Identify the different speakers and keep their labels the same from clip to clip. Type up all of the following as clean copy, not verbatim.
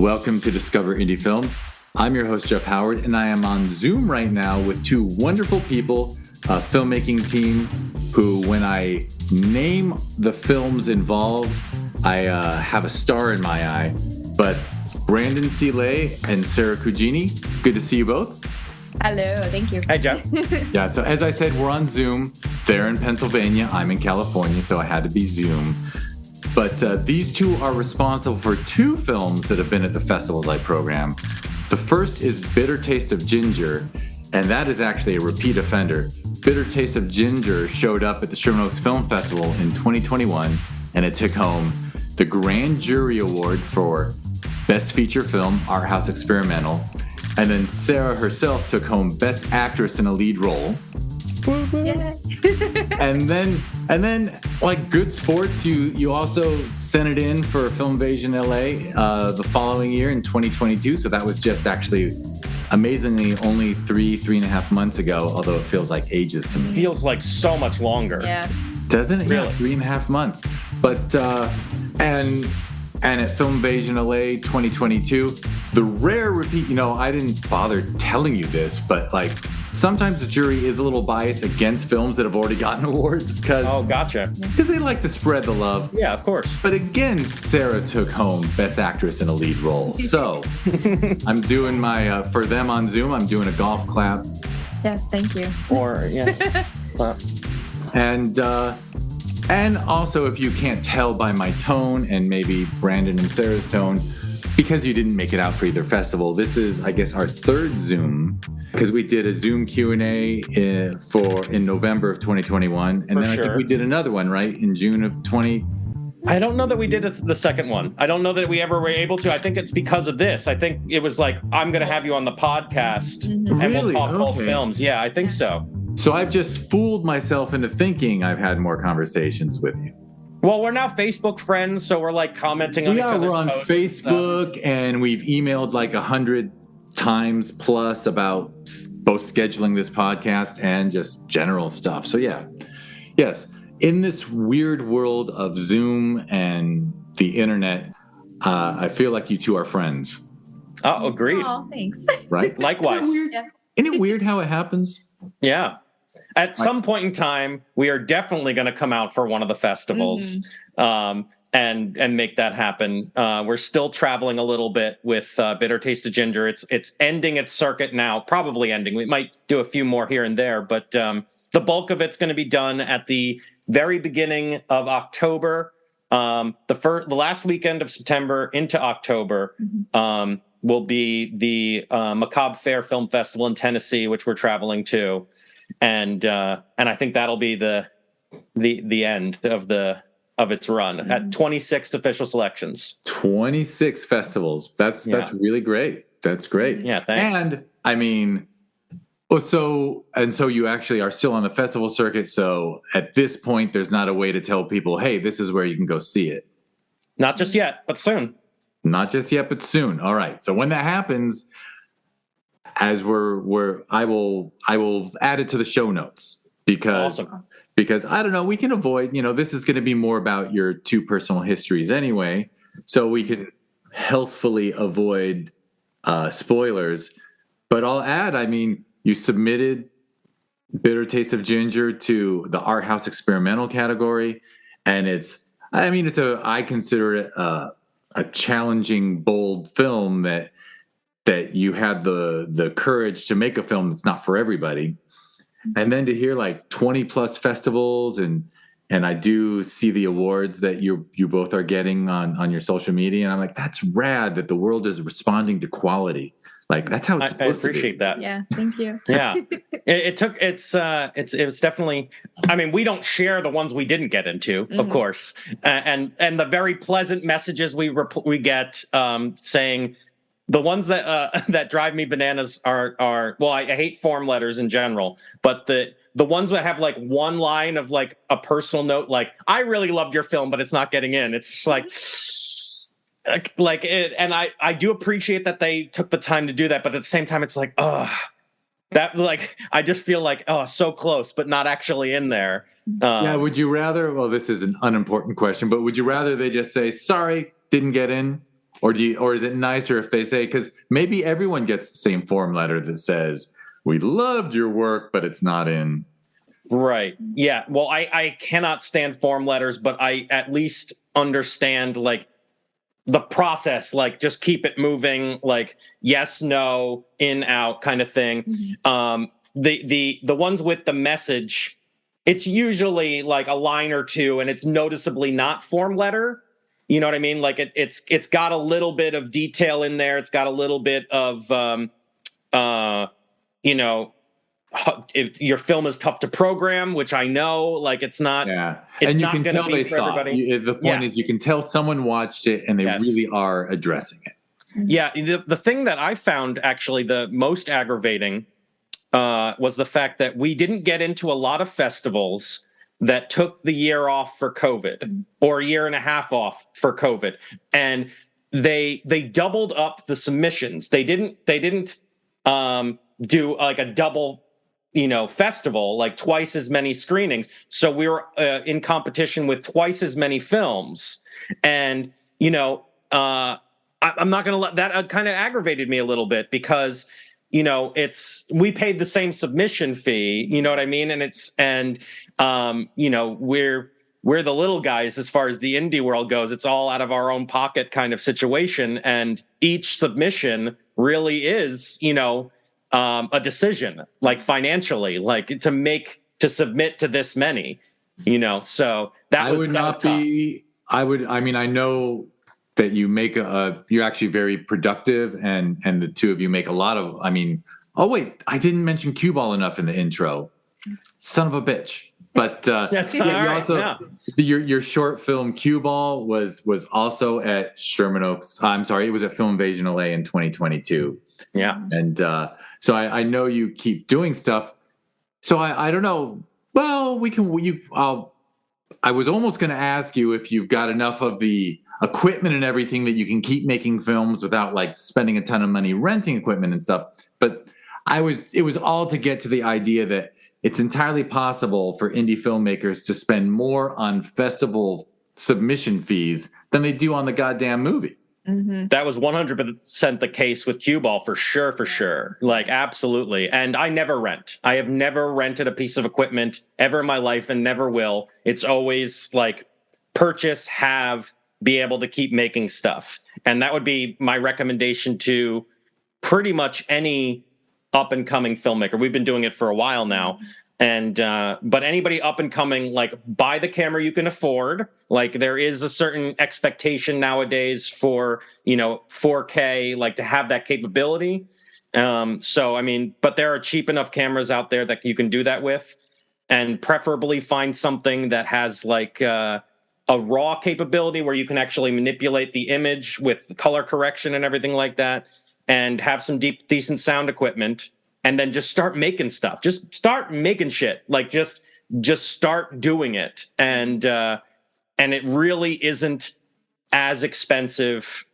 Speaker 1: Welcome to Discover Indie Film. I'm your host, Jeff Howard, and I am on Zoom right now with two wonderful people, a filmmaking team who, when I name the films involved, I have a star in my eye. But Brandon Seeley and Sarah Cugini, good to see you both.
Speaker 2: Hello, thank you.
Speaker 3: Hi, Jeff.
Speaker 1: Yeah, so as I said, we're on Zoom. They're in Pennsylvania. I'm in California, so I had to be Zoom. But these two are responsible for two films that have been at the festivals I program. The first is Bitter Taste of Ginger, and that is actually a repeat offender. Bitter Taste of Ginger showed up at the Sherman Oaks Film Festival in 2021, and it took home the Grand Jury Award for Best Feature Film, Arthouse Experimental. And then Sarah herself took home Best Actress in a Lead Role.
Speaker 2: Yeah.
Speaker 1: and then like good sports, you also sent it in for Film Invasion LA the following year in 2022. So that was just actually amazingly only 3.5 months ago, although it feels like ages to me.
Speaker 3: Feels like so much longer.
Speaker 2: Yeah.
Speaker 1: Doesn't it?
Speaker 3: Really?
Speaker 1: Yeah, 3.5 months. But and at Film Invasion LA 2022, the rare repeat, I didn't bother telling you this, but like sometimes the jury is a little biased against films that have already gotten awards because
Speaker 3: Gotcha.
Speaker 1: they like to spread the love.
Speaker 3: Yeah, of course.
Speaker 1: But again, Sarah took home Best Actress in a Lead Role. So I'm doing my, for them on Zoom, I'm doing a golf clap.
Speaker 2: Yes, thank you.
Speaker 3: Or, yeah.
Speaker 1: And also, if you can't tell by my tone and maybe Brandon and Sarah's tone, because you didn't make it out for either festival, this is, I guess, our third Zoom, because we did a Zoom Q&A in November of 2021, and I think we did another one, right, in June of 20.
Speaker 3: I don't know that we did the second one. I don't know that we ever were able to. I think it's because of this. I think it was like, I'm going to have you on the podcast, and we'll talk both films. Yeah, I think so.
Speaker 1: So I've just fooled myself into thinking I've had more conversations with you.
Speaker 3: Well, we're now Facebook friends, so we're like commenting on each other's
Speaker 1: posts. We're on Facebook, and we've emailed like 100 times plus about both scheduling this podcast and just general stuff. So yeah, yes, in this weird world of Zoom and the internet, I feel like you two are friends.
Speaker 3: Oh, agreed.
Speaker 2: Oh, thanks.
Speaker 1: Right?
Speaker 3: Likewise.
Speaker 2: Yeah.
Speaker 1: Isn't it weird how it happens?
Speaker 3: Yeah. At some point in time, we are definitely going to come out for one of the festivals and make that happen. We're still traveling a little bit with Bitter Taste of Ginger. It's ending its circuit now, probably ending. We might do a few more here and there, but the bulk of it's going to be done at the very beginning of October. The last weekend of September into October will be the Macabre Fair Film Festival in Tennessee, which we're traveling to. And I think that'll be the end of its run at 26 official selections. 26 festivals. That's really great. That's great. Yeah, thanks.
Speaker 1: And I mean, so you actually are still on the festival circuit. So at this point, there's not a way to tell people, hey, this is where you can go see it.
Speaker 3: Not just yet, but soon. Not just yet, but soon.
Speaker 1: All right. So when that happens, as I will add it to the show notes because I don't know, we can avoid, this is going to be more about your two personal histories anyway, so we can healthfully avoid spoilers. But I'll add, I mean, you submitted Bitter Taste of Ginger to the Arthouse Experimental category, and I consider it a challenging, bold film that you had the courage to make a film that's not for everybody. And then to hear like 20 plus festivals and I do see the awards that you both are getting on your social media. And I'm like, that's rad that the world is responding to quality. Like that's how it's supposed to be.
Speaker 3: I appreciate that.
Speaker 2: Yeah. Thank you.
Speaker 3: Yeah. It's definitely, I mean, we don't share the ones we didn't get into, of course. And the very pleasant messages we get saying, the ones that drive me bananas are well, I hate form letters in general, but the ones that have like one line of like a personal note, like I really loved your film, but it's not getting in. It's just like it, and I do appreciate that they took the time to do that, but at the same time, it's like, that like I just feel like so close, but not actually in there.
Speaker 1: Yeah. Would you rather? Well, this is an unimportant question, but would you rather they just say sorry, didn't get in? or is it nicer if they say, because maybe everyone gets the same form letter that says, we loved your work, but it's not in.
Speaker 3: Right. Yeah. Well, I cannot stand form letters, but I at least understand like the process, like just keep it moving, like yes, no, in, out kind of thing. The ones with the message, it's usually like a line or two and it's noticeably not form letter. You know what I mean? Like it's got a little bit of detail in there. It's got a little bit of, if your film is tough to program, which I know, like it's not.
Speaker 1: Yeah,
Speaker 3: it's
Speaker 1: and you
Speaker 3: not
Speaker 1: can
Speaker 3: gonna
Speaker 1: tell
Speaker 3: be
Speaker 1: they
Speaker 3: for
Speaker 1: saw
Speaker 3: everybody.
Speaker 1: it. The point is, you can tell someone watched it and they really are addressing it.
Speaker 3: Yeah, the thing that I found actually the most aggravating was the fact that we didn't get into a lot of festivals that took the year off for COVID or a year and a half off for COVID, and they doubled up the submissions. They didn't do like a double festival, like twice as many screenings. So we were in competition with twice as many films. And, I'm not going to let that kind of aggravated me a little bit because, we paid the same submission fee, you know what I mean? And we're the little guys as far as the indie world goes. It's all out of our own pocket kind of situation. And each submission really is, a decision, like financially, like to submit to this many, so that was tough.
Speaker 1: I know that you make you're actually very productive and the two of you make a lot of, oh wait, I didn't mention Cueball enough in the intro. Son of a bitch. But
Speaker 3: that's all right.
Speaker 1: Your short film Cueball was also at Sherman Oaks. I'm sorry, it was at Film Invasion LA in 2022.
Speaker 3: Yeah.
Speaker 1: And so I know you keep doing stuff. So I don't know. Well, I was almost going to ask you if you've got enough of the equipment and everything that you can keep making films without like spending a ton of money renting equipment and stuff. But it was all to get to the idea that it's entirely possible for indie filmmakers to spend more on festival submission fees than they do on the goddamn movie.
Speaker 3: Mm-hmm. That was 100% the case with Cueball for sure. Like, absolutely. And I never rent. I have never rented a piece of equipment ever in my life and never will. It's always like purchase, be able to keep making stuff. And that would be my recommendation to pretty much any up and coming filmmaker. We've been doing it for a while now. And but anybody up and coming, like, buy the camera you can afford. Like, there is a certain expectation nowadays for 4K, like, to have that capability. But there are cheap enough cameras out there that you can do that with, and preferably find something that has like a raw capability where you can actually manipulate the image with color correction and everything like that, and have some decent sound equipment. And then just start making stuff. Just start making shit. Like just start doing it. And it really isn't as expensive.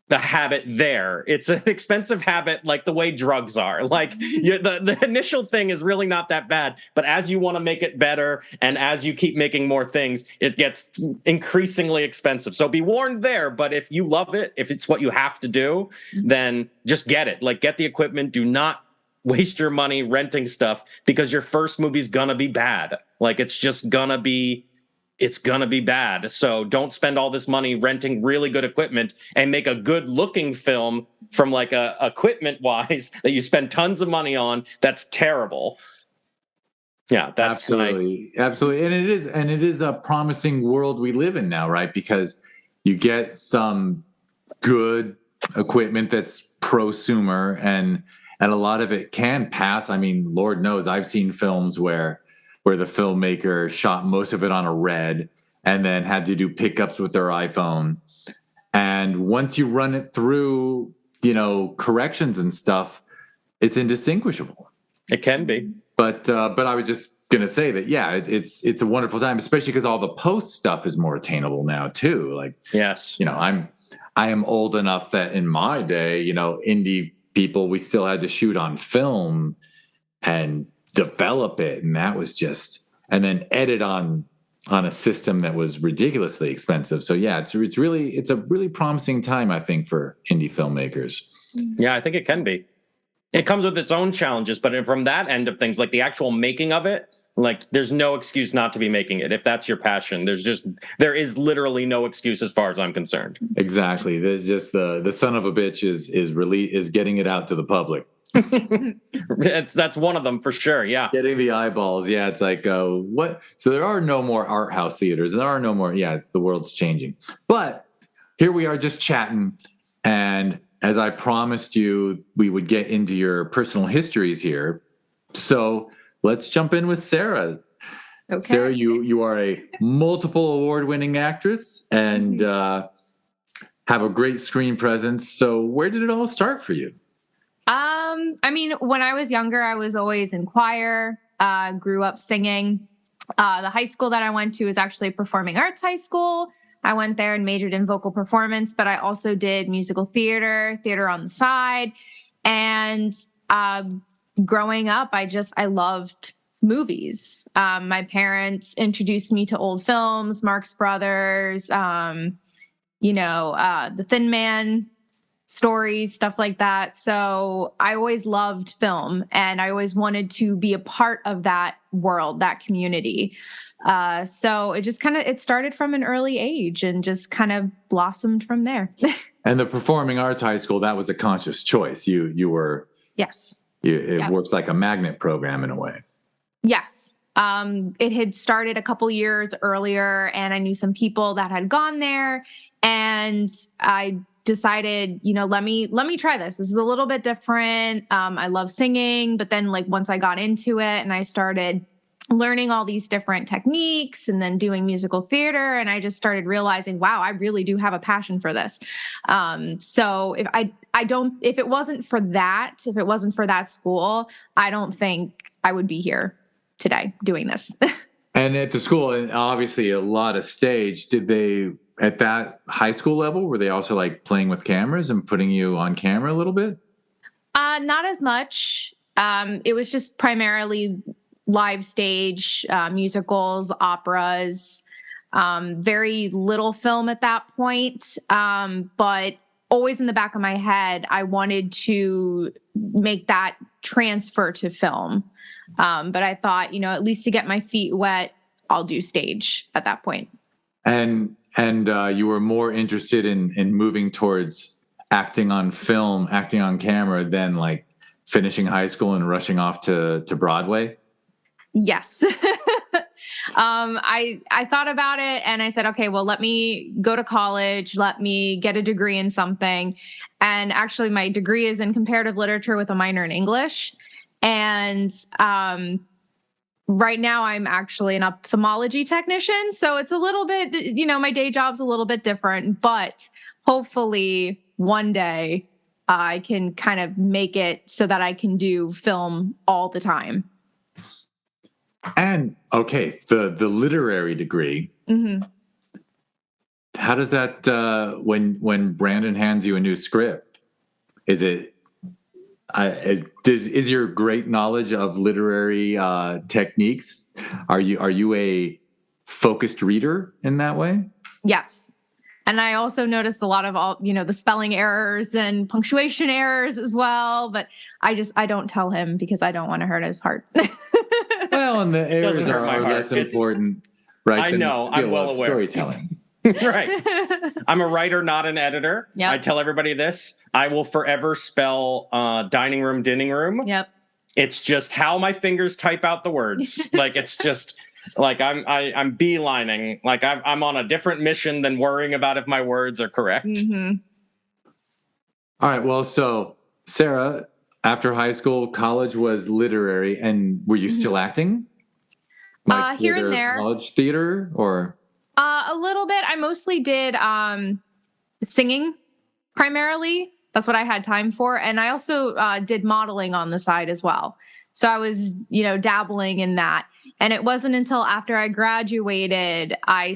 Speaker 3: The habit there. It's an expensive habit, like the way drugs are. Like the initial thing is really not that bad, but as you want to make it better and as you keep making more things, it gets increasingly expensive. So be warned there. But if you love it, if it's what you have to do, then just get it. Like, get the equipment. Do not waste your money renting stuff because your first movie's gonna be bad. Like, it's gonna be bad. So don't spend all this money renting really good equipment and make a good looking film from like a equipment wise that you spend tons of money on. That's terrible. Yeah, that's
Speaker 1: absolutely. And it is a promising world we live in now, right? Because you get some good equipment that's prosumer and a lot of it can pass. I mean, Lord knows I've seen films where the filmmaker shot most of it on a Red and then had to do pickups with their iPhone. And once you run it through, corrections and stuff, it's indistinguishable.
Speaker 3: It can be.
Speaker 1: But I was just going to say that, yeah, it's a wonderful time, especially because all the post stuff is more attainable now too. Like,
Speaker 3: yes,
Speaker 1: I am old enough that in my day, indie people, we still had to shoot on film and develop it, and that was and then edit on on a system that was ridiculously expensive. So yeah, it's a really promising time, I think, for indie filmmakers.
Speaker 3: Yeah, I think it can be. It comes with its own challenges, but from that end of things, like the actual making of it, like there's no excuse not to be making it. If that's your passion, there is literally no excuse as far as I'm concerned.
Speaker 1: Exactly. There's just the son of a bitch is getting it out to the public.
Speaker 3: That's one of them for sure. Yeah.
Speaker 1: Getting the eyeballs. Yeah. It's like, what? So there are no more art house theaters. There are no more. Yeah. The world's changing, but here we are just chatting. And as I promised you, we would get into your personal histories here. So let's jump in with Sarah.
Speaker 2: Okay.
Speaker 1: Sarah, you are a multiple award-winning actress and have a great screen presence. So where did it all start for you?
Speaker 2: I mean, when I was younger, I was always in choir, grew up singing. The high school that I went to is actually a performing arts high school. I went there and majored in vocal performance, but I also did musical theater on the side. And growing up, I loved movies. My parents introduced me to old films, Marx Brothers, The Thin Man stories, stuff like that. So I always loved film and I always wanted to be a part of that world, that community. So it started from an early age and just kind of blossomed from there.
Speaker 1: And the Performing Arts High School, that was a conscious choice. You were.
Speaker 2: Yes.
Speaker 1: It works like a magnet program in a way.
Speaker 2: Yes. It had started a couple years earlier and I knew some people that had gone there and I decided, let me try this. This is a little bit different. I love singing, but then once I got into it and I started learning all these different techniques and then doing musical theater, and I just started realizing, wow, I really do have a passion for this. So if it wasn't for that school, I don't think I would be here today doing this.
Speaker 1: And at the school, and obviously a lot of stage, did they, at that high school level, were they also playing with cameras and putting you on camera a little bit?
Speaker 2: Not as much. It was just primarily live stage, musicals, operas, very little film at that point. But always in the back of my head, I wanted to make that transfer to film. But I thought, at least to get my feet wet, I'll do stage at that point.
Speaker 1: And you were more interested in moving towards acting on film, acting on camera than finishing high school and rushing off to Broadway?
Speaker 2: Yes. I thought about it and I said, okay, well, let me go to college. Let me get a degree in something. And actually my degree is in comparative literature with a minor in English. And, right now I'm actually an ophthalmology technician. So it's a little bit, my day job's a little bit different, but hopefully one day I can kind of make it so that I can do film all the time.
Speaker 1: And okay, the literary degree, how does that, when Brandon hands you a new script, is your great knowledge of literary techniques, are you a focused reader in that way?
Speaker 2: Yes. And I also noticed a lot of the spelling errors and punctuation errors as well, but I don't tell him because I don't want to hurt his heart.
Speaker 1: Well, and the errors are less important, right?
Speaker 3: I know, I'm well aware.
Speaker 1: Storytelling.
Speaker 3: Right. I'm a writer, not an editor.
Speaker 2: Yep.
Speaker 3: I tell everybody this. I will forever spell dining room, dinning room.
Speaker 2: Yep.
Speaker 3: It's just how my fingers type out the words. It's just I'm beelining. I'm on a different mission than worrying about if my words are correct.
Speaker 2: Mm-hmm.
Speaker 1: All right. Well, so Sarah, after high school, college was literary, and were you still acting?
Speaker 2: Here and there.
Speaker 1: College theater or?
Speaker 2: A little bit. I mostly did singing primarily. That's what I had time for. And I also did modeling on the side as well. So I was, dabbling in that. And it wasn't until after I graduated, I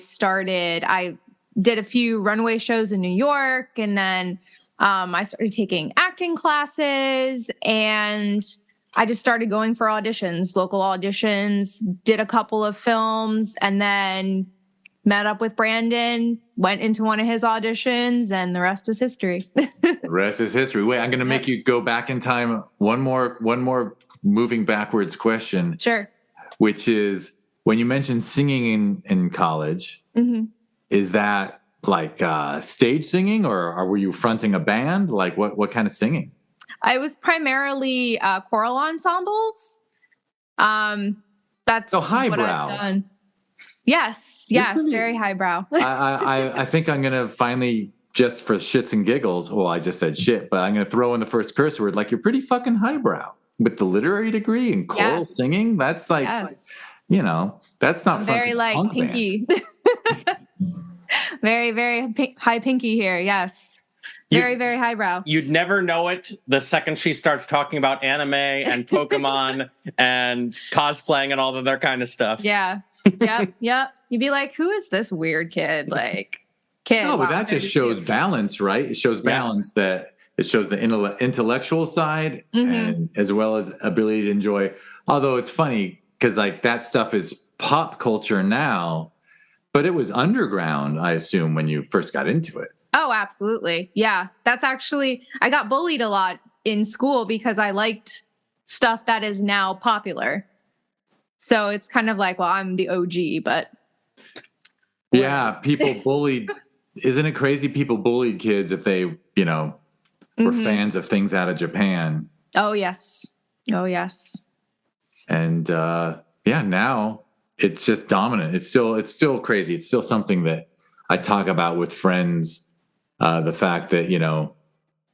Speaker 2: did a few runway shows in New York. And then I started taking acting classes. And I just started going for auditions, local auditions, did a couple of films, and then met up with Brandon, went into one of his auditions, and the rest is history.
Speaker 1: The rest is history. Wait, I'm going to make you go back in time. One more moving backwards question.
Speaker 2: Sure.
Speaker 1: Which is, when you mentioned singing in college, is that like stage singing, or were you fronting a band? Like what kind of singing?
Speaker 2: I was primarily choral ensembles. That's
Speaker 1: highbrow.
Speaker 2: what I've done. Yes, very highbrow.
Speaker 1: I think I'm going to finally, just for shits and giggles, well, I just said shit, but I'm going to throw in the first curse word, like, you're pretty fucking highbrow with the literary degree and choral singing. That's like, that's not
Speaker 2: very like pinky. Very, very high pinky here. Yes. Very, very highbrow.
Speaker 3: You'd never know it the second she starts talking about anime and Pokemon and cosplaying and all of that kind of stuff.
Speaker 2: Yeah. Yep. You'd be like, who is this weird kid? Like, kid.
Speaker 1: No, but that just shows balance, right? It shows balance, that it shows the intellectual side and as well as ability to enjoy. Although it's funny because like that stuff is pop culture now, but it was underground, I assume, when you first got into it.
Speaker 2: Oh, absolutely. Yeah. That's actually, I got bullied a lot in school because I liked stuff that is now popular. So it's kind of like, well, I'm the OG, but.
Speaker 1: Yeah, people bullied. Isn't it crazy? People bullied kids if they, were fans of things out of Japan.
Speaker 2: Oh, yes.
Speaker 1: And now it's just dominant. It's still crazy. It's still something that I talk about with friends. The fact that,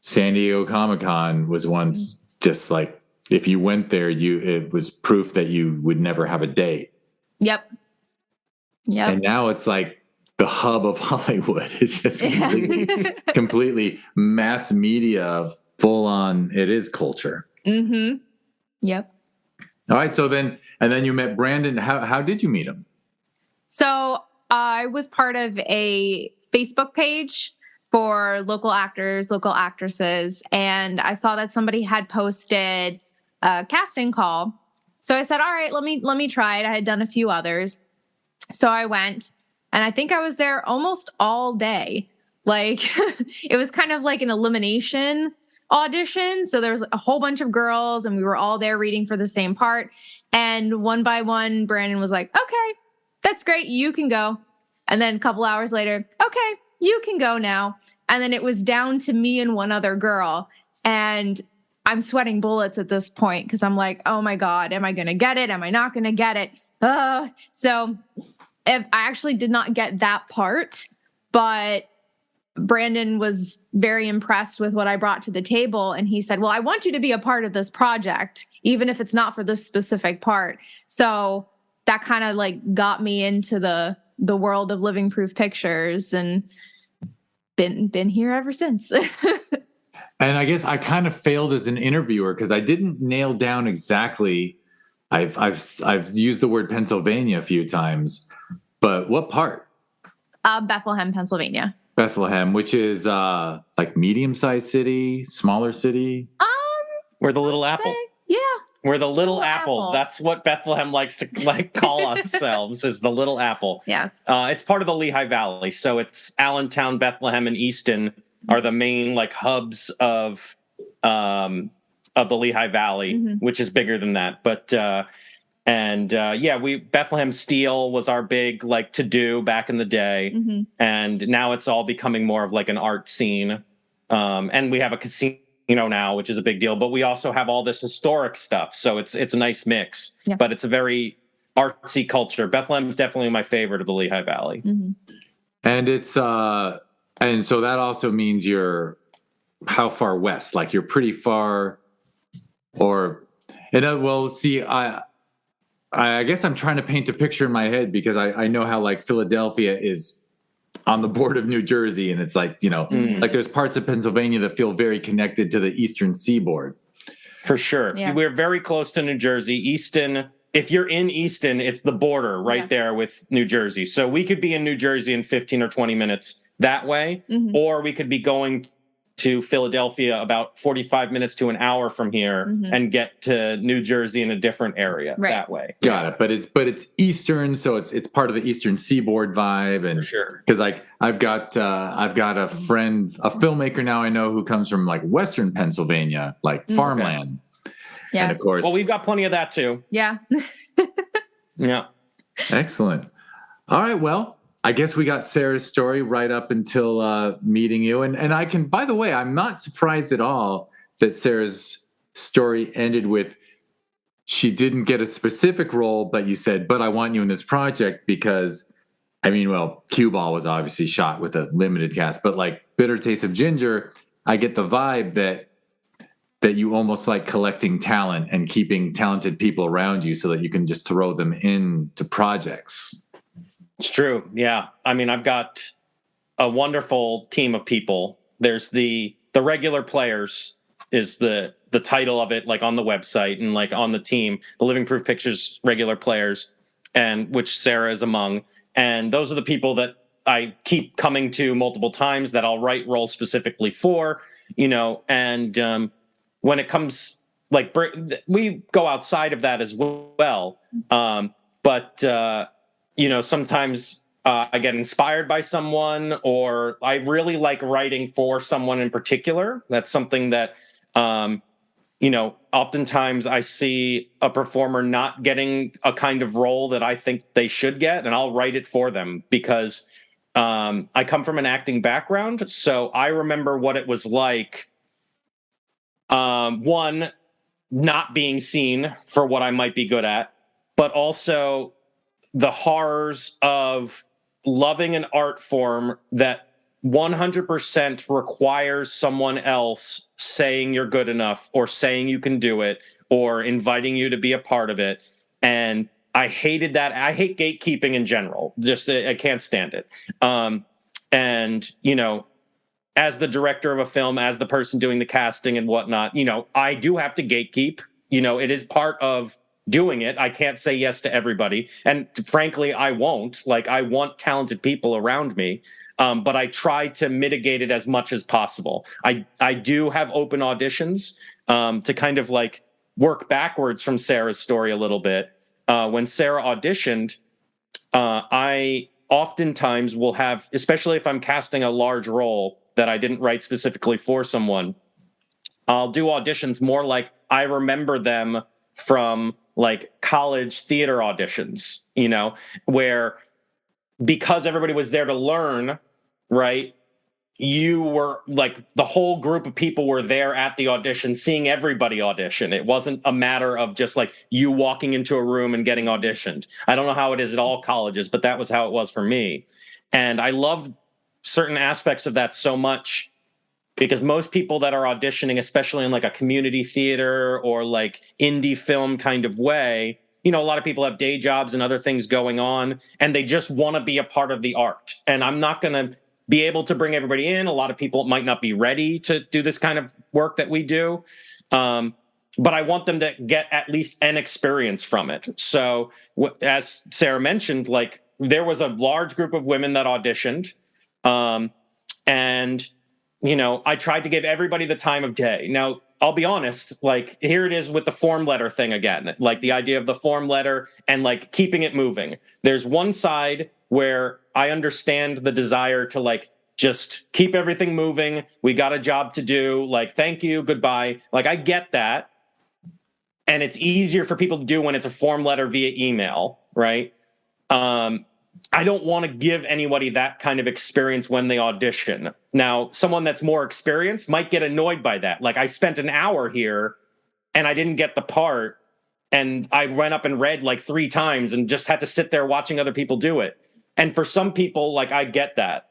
Speaker 1: San Diego Comic-Con was once just like, if you went there, it was proof that you would never have a date.
Speaker 2: Yep.
Speaker 1: And now it's like the hub of Hollywood. It's just completely mass media, full on. It is culture.
Speaker 2: Yep.
Speaker 1: All right. So then you met Brandon. How did you meet him?
Speaker 2: So I was part of a Facebook page for local actors, local actresses, and I saw that somebody had posted a casting call. So I said, all right, let me try it. I had done a few others. So I went, and I think I was there almost all day. Like, it was kind of like an elimination audition. So there was a whole bunch of girls, and we were all there reading for the same part. And one by one, Brandon was like, okay, that's great. You can go. And then a couple hours later, okay, you can go now. And then it was down to me and one other girl. And I'm sweating bullets at this point because I'm like, oh my God, am I going to get it? Am I not going to get it? So I actually did not get that part, but Brandon was very impressed with what I brought to the table. And he said, well, I want you to be a part of this project, even if it's not for this specific part. So that kind of like got me into the world of Living Proof Pictures, and been here ever since.
Speaker 1: And I guess I kind of failed as an interviewer because I didn't nail down exactly. I've used the word Pennsylvania a few times, but what part?
Speaker 2: Bethlehem, Pennsylvania.
Speaker 1: Bethlehem, which is like medium-sized city, smaller city.
Speaker 3: We're the Little Apple.
Speaker 2: Yeah.
Speaker 3: We're the Little Apple. That's what Bethlehem likes to call ourselves, is the Little Apple.
Speaker 2: Yes.
Speaker 3: It's part of the Lehigh Valley. So it's Allentown, Bethlehem, and Easton are the main hubs of the Lehigh Valley, which is bigger than that. But Bethlehem Steel was our big to do back in the day, and now it's all becoming more of an art scene. And we have a casino now, which is a big deal, but we also have all this historic stuff. So it's a nice mix, but it's a very artsy culture. Bethlehem is definitely my favorite of the Lehigh Valley.
Speaker 1: And it's, and so that also means you're how far west? Like you're pretty far, I guess I'm trying to paint a picture in my head because I know how Philadelphia is on the board of New Jersey, and it's like there's parts of Pennsylvania that feel very connected to the eastern seaboard.
Speaker 3: For sure. Yeah. We're very close to New Jersey. Easton, if you're in Easton, it's the border right there with New Jersey. So we could be in New Jersey in 15 or 20 minutes that way, or we could be going to Philadelphia about 45 minutes to an hour from here and get to New Jersey in a different area that way.
Speaker 1: Got it. But it's Eastern, so it's part of the Eastern Seaboard vibe. And
Speaker 3: for sure.
Speaker 1: Because like I've got a friend, a filmmaker now I know who comes from like Western Pennsylvania, like farmland.
Speaker 2: Yeah.
Speaker 1: And of course,
Speaker 3: well, we've got plenty of that too.
Speaker 2: Yeah.
Speaker 3: Yeah.
Speaker 1: Excellent. All right. Well, I guess we got Sarah's story right up until meeting you. And I can, by the way, I'm not surprised at all that Sarah's story ended with she didn't get a specific role, but you said, but I want you in this project because, I mean, well, Cueball was obviously shot with a limited cast, but like Bitter Taste of Ginger, I get the vibe that you almost like collecting talent and keeping talented people around you so that you can just throw them into projects.
Speaker 3: It's true. Yeah. I mean, I've got a wonderful team of people. There's the regular players is the title of it, like on the website and like on the team, the Living Proof Pictures regular players, and which Sarah is among. And those are the people that I keep coming to multiple times that I'll write roles specifically for, and when it comes, like, we go outside of that as well. But sometimes I get inspired by someone, or I really like writing for someone in particular. That's something that, oftentimes I see a performer not getting a kind of role that I think they should get, and I'll write it for them because I come from an acting background. So I remember what it was like, one, not being seen for what I might be good at, but also the horrors of loving an art form that 100% requires someone else saying you're good enough or saying you can do it or inviting you to be a part of it. And I hated that. I hate gatekeeping in general. Just, I can't stand it. As the director of a film, as the person doing the casting and whatnot, I do have to gatekeep. It is part of doing it. I can't say yes to everybody. And frankly, I won't. Like, I want talented people around me. But I try to mitigate it as much as possible. I do have open auditions to kind of like work backwards from Sarah's story a little bit. When Sarah auditioned, I oftentimes will have, especially if I'm casting a large role that I didn't write specifically for someone, I'll do auditions more like I remember them from like college theater auditions, where because everybody was there to learn, right? You were like, the whole group of people were there at the audition, seeing everybody audition. It wasn't a matter of just like you walking into a room and getting auditioned. I don't know how it is at all colleges, but that was how it was for me. And I love certain aspects of that so much because most people that are auditioning, especially in like a community theater or like indie film kind of way, a lot of people have day jobs and other things going on, and they just want to be a part of the art. And I'm not going to be able to bring everybody in. A lot of people might not be ready to do this kind of work that we do. But I want them to get at least an experience from it. So as Sarah mentioned, like there was a large group of women that auditioned. I tried to give everybody the time of day. Now, I'll be honest, like here it is with the form letter thing again, like the idea of the form letter and like keeping it moving. There's one side where I understand the desire to like just keep everything moving. We got a job to do. Like, thank you, goodbye. Like, I get that. And it's easier for people to do when it's a form letter via email, right? I don't want to give anybody that kind of experience when they audition. Now, someone that's more experienced might get annoyed by that. Like, I spent an hour here and I didn't get the part, and I went up and read like 3 times and just had to sit there watching other people do it. And for some people, like, I get that.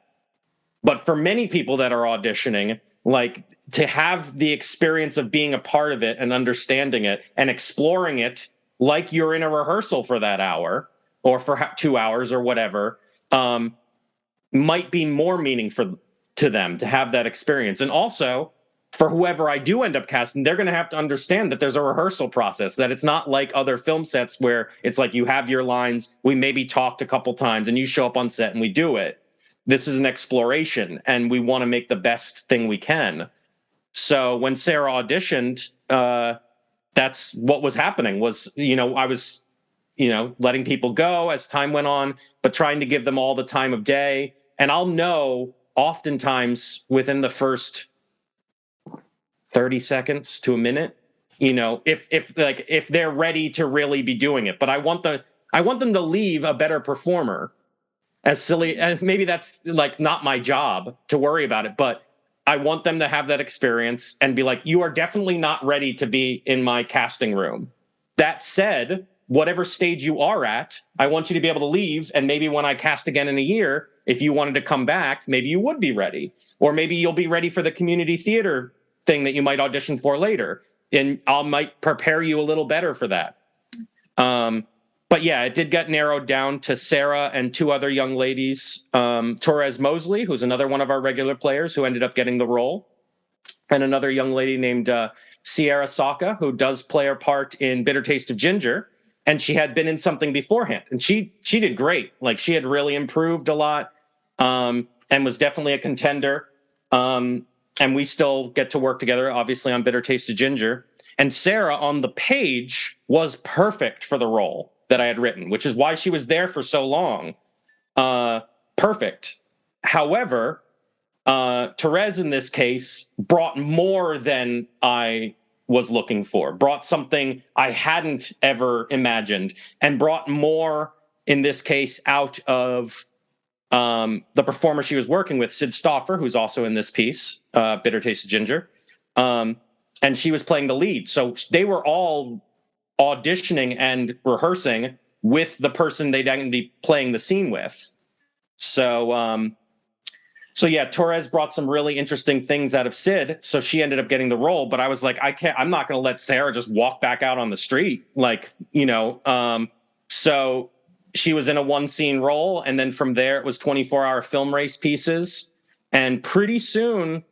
Speaker 3: But for many people that are auditioning, like, to have the experience of being a part of it and understanding it and exploring it like you're in a rehearsal for that hour or for 2 hours or whatever, might be more meaningful to them to have that experience. And also, for whoever I do end up casting, they're going to have to understand that there's a rehearsal process, that it's not like other film sets where it's like you have your lines, we maybe talked a couple times, and you show up on set and we do it. This is an exploration, and we want to make the best thing we can. So when Sarah auditioned, that's what was happening was, I was, letting people go as time went on, but trying to give them all the time of day. And I'll know oftentimes within the first 30 seconds to a minute, if they're ready to really be doing it. But I want them to leave a better performer. As silly as maybe that's like not my job to worry about it, but I want them to have that experience and be like, you are definitely not ready to be in my casting room. That said, whatever stage you are at, I want you to be able to leave. And maybe when I cast again in a year, if you wanted to come back, maybe you would be ready. Or maybe you'll be ready for the community theater thing that you might audition for later. And I might prepare you a little better for that. But yeah, it did get narrowed down to Sarah and two other young ladies, Torres Mosley, who's another one of our regular players who ended up getting the role, and another young lady named Sierra Saka, who does play her part in Bitter Taste of Ginger. And she had been in something beforehand. And she did great. Like, she had really improved a lot, and was definitely a contender. And we still get to work together, obviously, on Bitter Taste of Ginger. And Sarah on the page was perfect for the role that I had written, which is why she was there for so long. Perfect. However, Therese in this case brought more than I was looking for, brought something I hadn't ever imagined, and brought more, in this case, out of the performer she was working with, Sid Stauffer, who's also in this piece, Bitter Taste of Ginger. And she was playing the lead. So they were all auditioning and rehearsing with the person they'd going to be playing the scene with. So yeah, Torres brought some really interesting things out of Sid. So she ended up getting the role, but I was like, I'm not going to let Sarah just walk back out on the street. So she was in a one scene role. And then from there, it was 24-hour film race pieces. And pretty soon,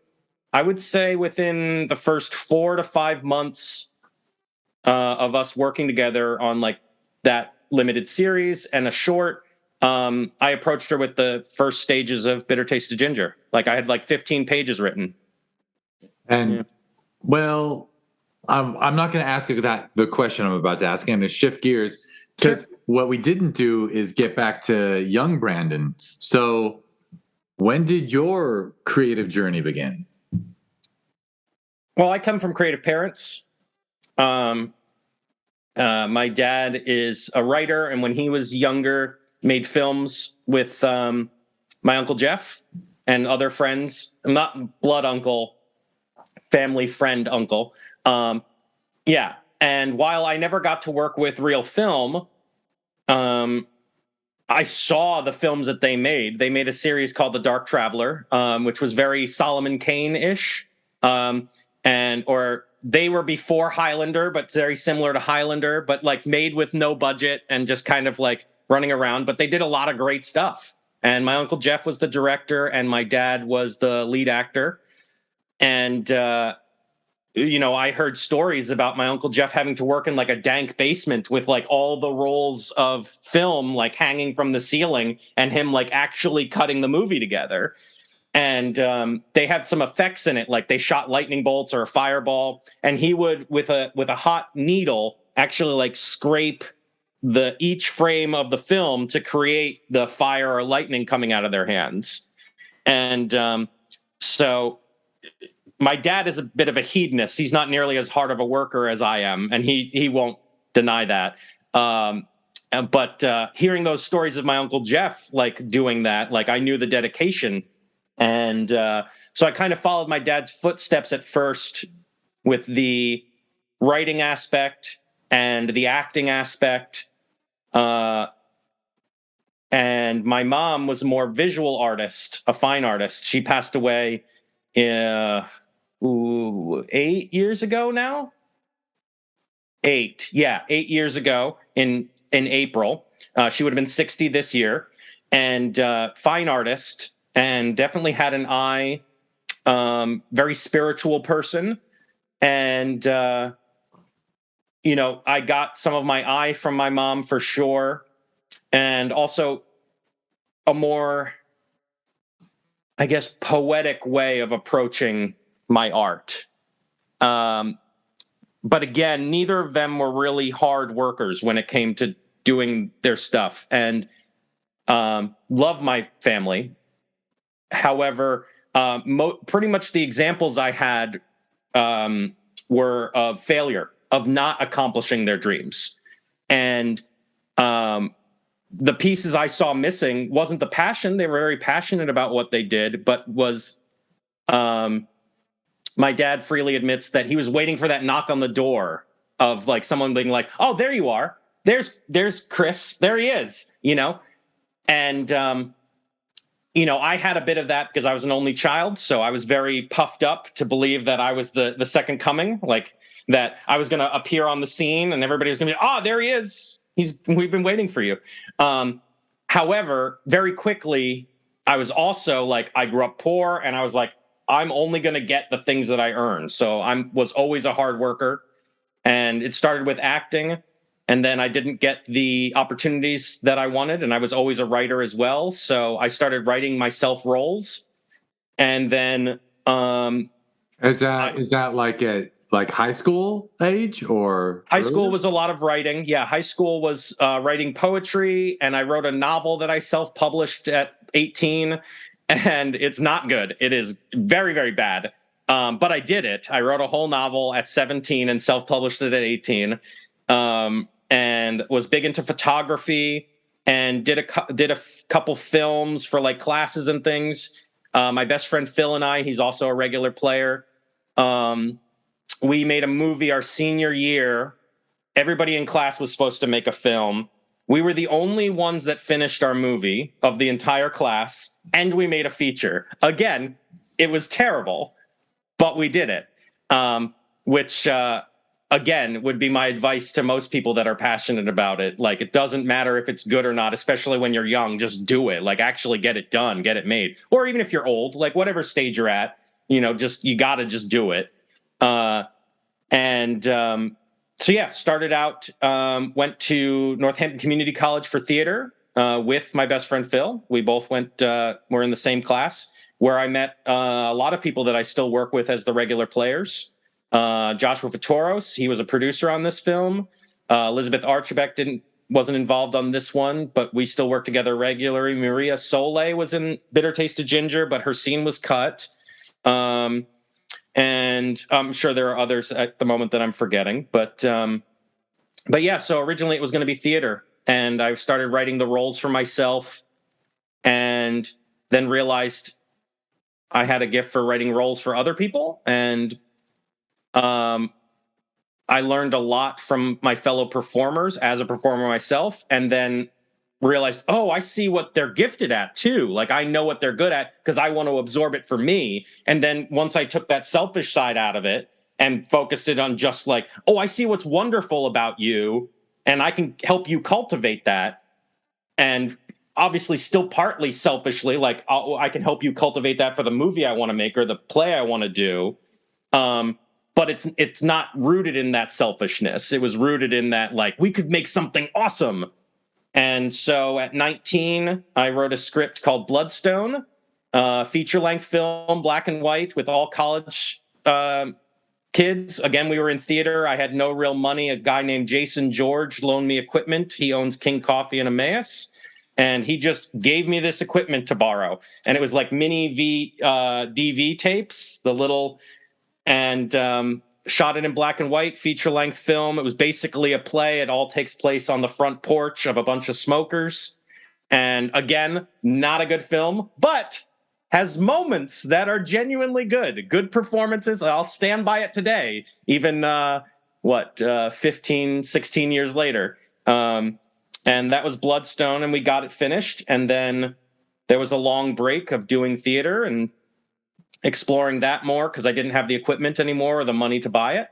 Speaker 3: I would say within the first 4 to 5 months of us working together on like that limited series and a short, I approached her with the first stages of Bitter Taste of Ginger. Like, I had like 15 pages written.
Speaker 1: And well, I'm not going to ask you the question I'm about to ask. I'm going to shift gears, because what we didn't do is get back to young Brandon. So when did your creative journey begin?
Speaker 3: Well, I come from creative parents. My dad is a writer, and when he was younger, made films with my Uncle Jeff and other friends. I'm not blood uncle, family friend uncle. Yeah. And while I never got to work with real film, I saw the films that they made. They made a series called The Dark Traveler, which was very Solomon Kane-ish. Or they were before Highlander, but very similar to Highlander, but like made with no budget and just kind of like running around. But they did a lot of great stuff. And my Uncle Jeff was the director, and my dad was the lead actor. And, I heard stories about my Uncle Jeff having to work in like a dank basement with like all the rolls of film like hanging from the ceiling, and him like actually cutting the movie together. And they had some effects in it, like they shot lightning bolts or a fireball, and he would with a hot needle actually like scrape each frame of the film to create the fire or lightning coming out of their hands. And so my dad is a bit of a hedonist. He's not nearly as hard of a worker as I am, and he won't deny that. But hearing those stories of my Uncle Jeff like doing that, like I knew the dedication. And so I kind of followed my dad's footsteps at first with the writing aspect and the acting aspect. And my mom was a more visual artist, a fine artist. She passed away 8 years ago now. 8 years ago in April. She would have been 60 this year. And fine artist. And definitely had an eye, very spiritual person. And, I got some of my eye from my mom for sure. And also a more, I guess, poetic way of approaching my art. But again, neither of them were really hard workers when it came to doing their stuff, and love my family. However, pretty much the examples I had were of failure, of not accomplishing their dreams. And the pieces I saw missing wasn't the passion. They were very passionate about what they did, but was my dad freely admits that he was waiting for that knock on the door of like someone being like, "Oh, there you are. There's Chris. There he is," you know? And, I had a bit of that because I was an only child. So I was very puffed up to believe that I was the second coming, like that I was going to appear on the scene and everybody was going to be, "Oh, there he is. We've been waiting for you." However, very quickly, I was also like, I grew up poor and I was like, I'm only going to get the things that I earn. So was always a hard worker, and it started with acting. And then I didn't get the opportunities that I wanted, and I was always a writer as well. So I started writing myself roles. And then
Speaker 1: is that like at like high school age or
Speaker 3: high school was a lot of writing. Yeah, high school was writing poetry, and I wrote a novel that I self-published at 18, and it's not good. It is very, very bad. But I did it. I wrote a whole novel at 17 and self-published it at 18. And was big into photography and did a couple films for like classes and things. My best friend Phil and I, he's also a regular player. We made a movie our senior year. Everybody in class was supposed to make a film. We were the only ones that finished our movie of the entire class, and we made a feature. Again, it was terrible, but we did it, which again, would be my advice to most people that are passionate about it. Like, it doesn't matter if it's good or not, especially when you're young, just do it. Like, actually get it done, get it made. Or even if you're old, like whatever stage you're at, you gotta just do it. So yeah, started out, went to Northampton Community College for theater, with my best friend, Phil. We both were in the same class, where I met, a lot of people that I still work with as the regular players. Joshua Faturos, he was a producer on this film. Elizabeth Archibek wasn't involved on this one, but we still work together regularly. Maria Soleil was in Bitter Taste of Ginger, but her scene was cut. And I'm sure there are others at the moment that I'm forgetting. But yeah, so originally it was going to be theater, and I started writing the roles for myself, and then realized I had a gift for writing roles for other people, and I learned a lot from my fellow performers as a performer myself, and then realized, oh, I see what they're gifted at too. Like, I know what they're good at because I want to absorb it for me. And then once I took that selfish side out of it and focused it on just like, oh, I see what's wonderful about you, and I can help you cultivate that. And obviously still partly selfishly, like, I can help you cultivate that for the movie I want to make or the play I want to do. But it's not rooted in that selfishness. It was rooted in that, like, we could make something awesome. And so at 19, I wrote a script called Bloodstone, feature-length film, black and white, with all college kids. Again, we were in theater. I had no real money. A guy named Jason George loaned me equipment. He owns King Coffee in Emmaus. And he just gave me this equipment to borrow. And it was like mini DV tapes, the little... and shot it in black and white, feature-length film. It was basically a play. It all takes place on the front porch of a bunch of smokers. And again, not a good film, but has moments that are genuinely good. Good performances. I'll stand by it today, even, 15, 16 years later. And that was Bloodstone, and we got it finished. And then there was a long break of doing theater and exploring that more because I didn't have the equipment anymore or the money to buy it.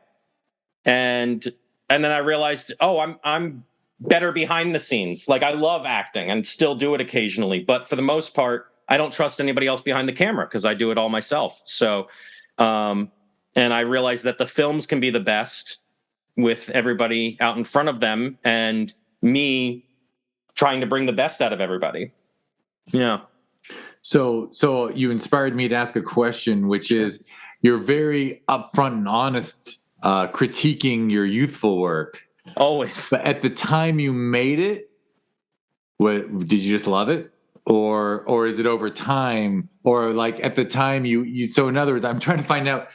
Speaker 3: And then I realized, oh, I'm better behind the scenes. Like, I love acting and still do it occasionally, but for the most part, I don't trust anybody else behind the camera because I do it all myself. So, and I realized that the films can be the best with everybody out in front of them and me trying to bring the best out of everybody. Yeah.
Speaker 1: So you inspired me to ask a question, which is, you're very upfront and honest, critiquing your youthful work.
Speaker 3: Always.
Speaker 1: But at the time you made it, did you just love it? Or is it over time? Or like at the time you so in other words, I'm trying to find out,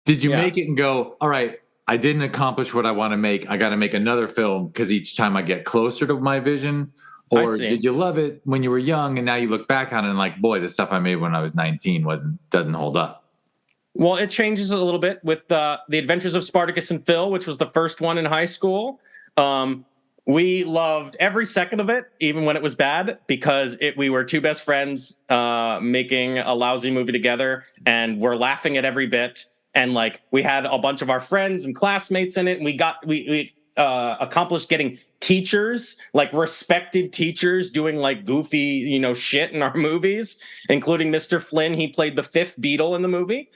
Speaker 1: did you make it and go, all right, I didn't accomplish what I want to make. I got to make another film because each time I get closer to my vision? Or did you love it when you were young and now you look back on it and like, boy, the stuff I made when I was 19 doesn't hold up?
Speaker 3: Well, it changes a little bit with The Adventures of Spartacus and Phil, which was the first one in high school. We loved every second of it, even when it was bad, because we were two best friends making a lousy movie together, and we're laughing at every bit. And like we had a bunch of our friends and classmates in it, and we accomplished getting teachers, like respected teachers, doing like goofy, shit in our movies, including Mr. Flynn. He played the fifth Beatle in the movie.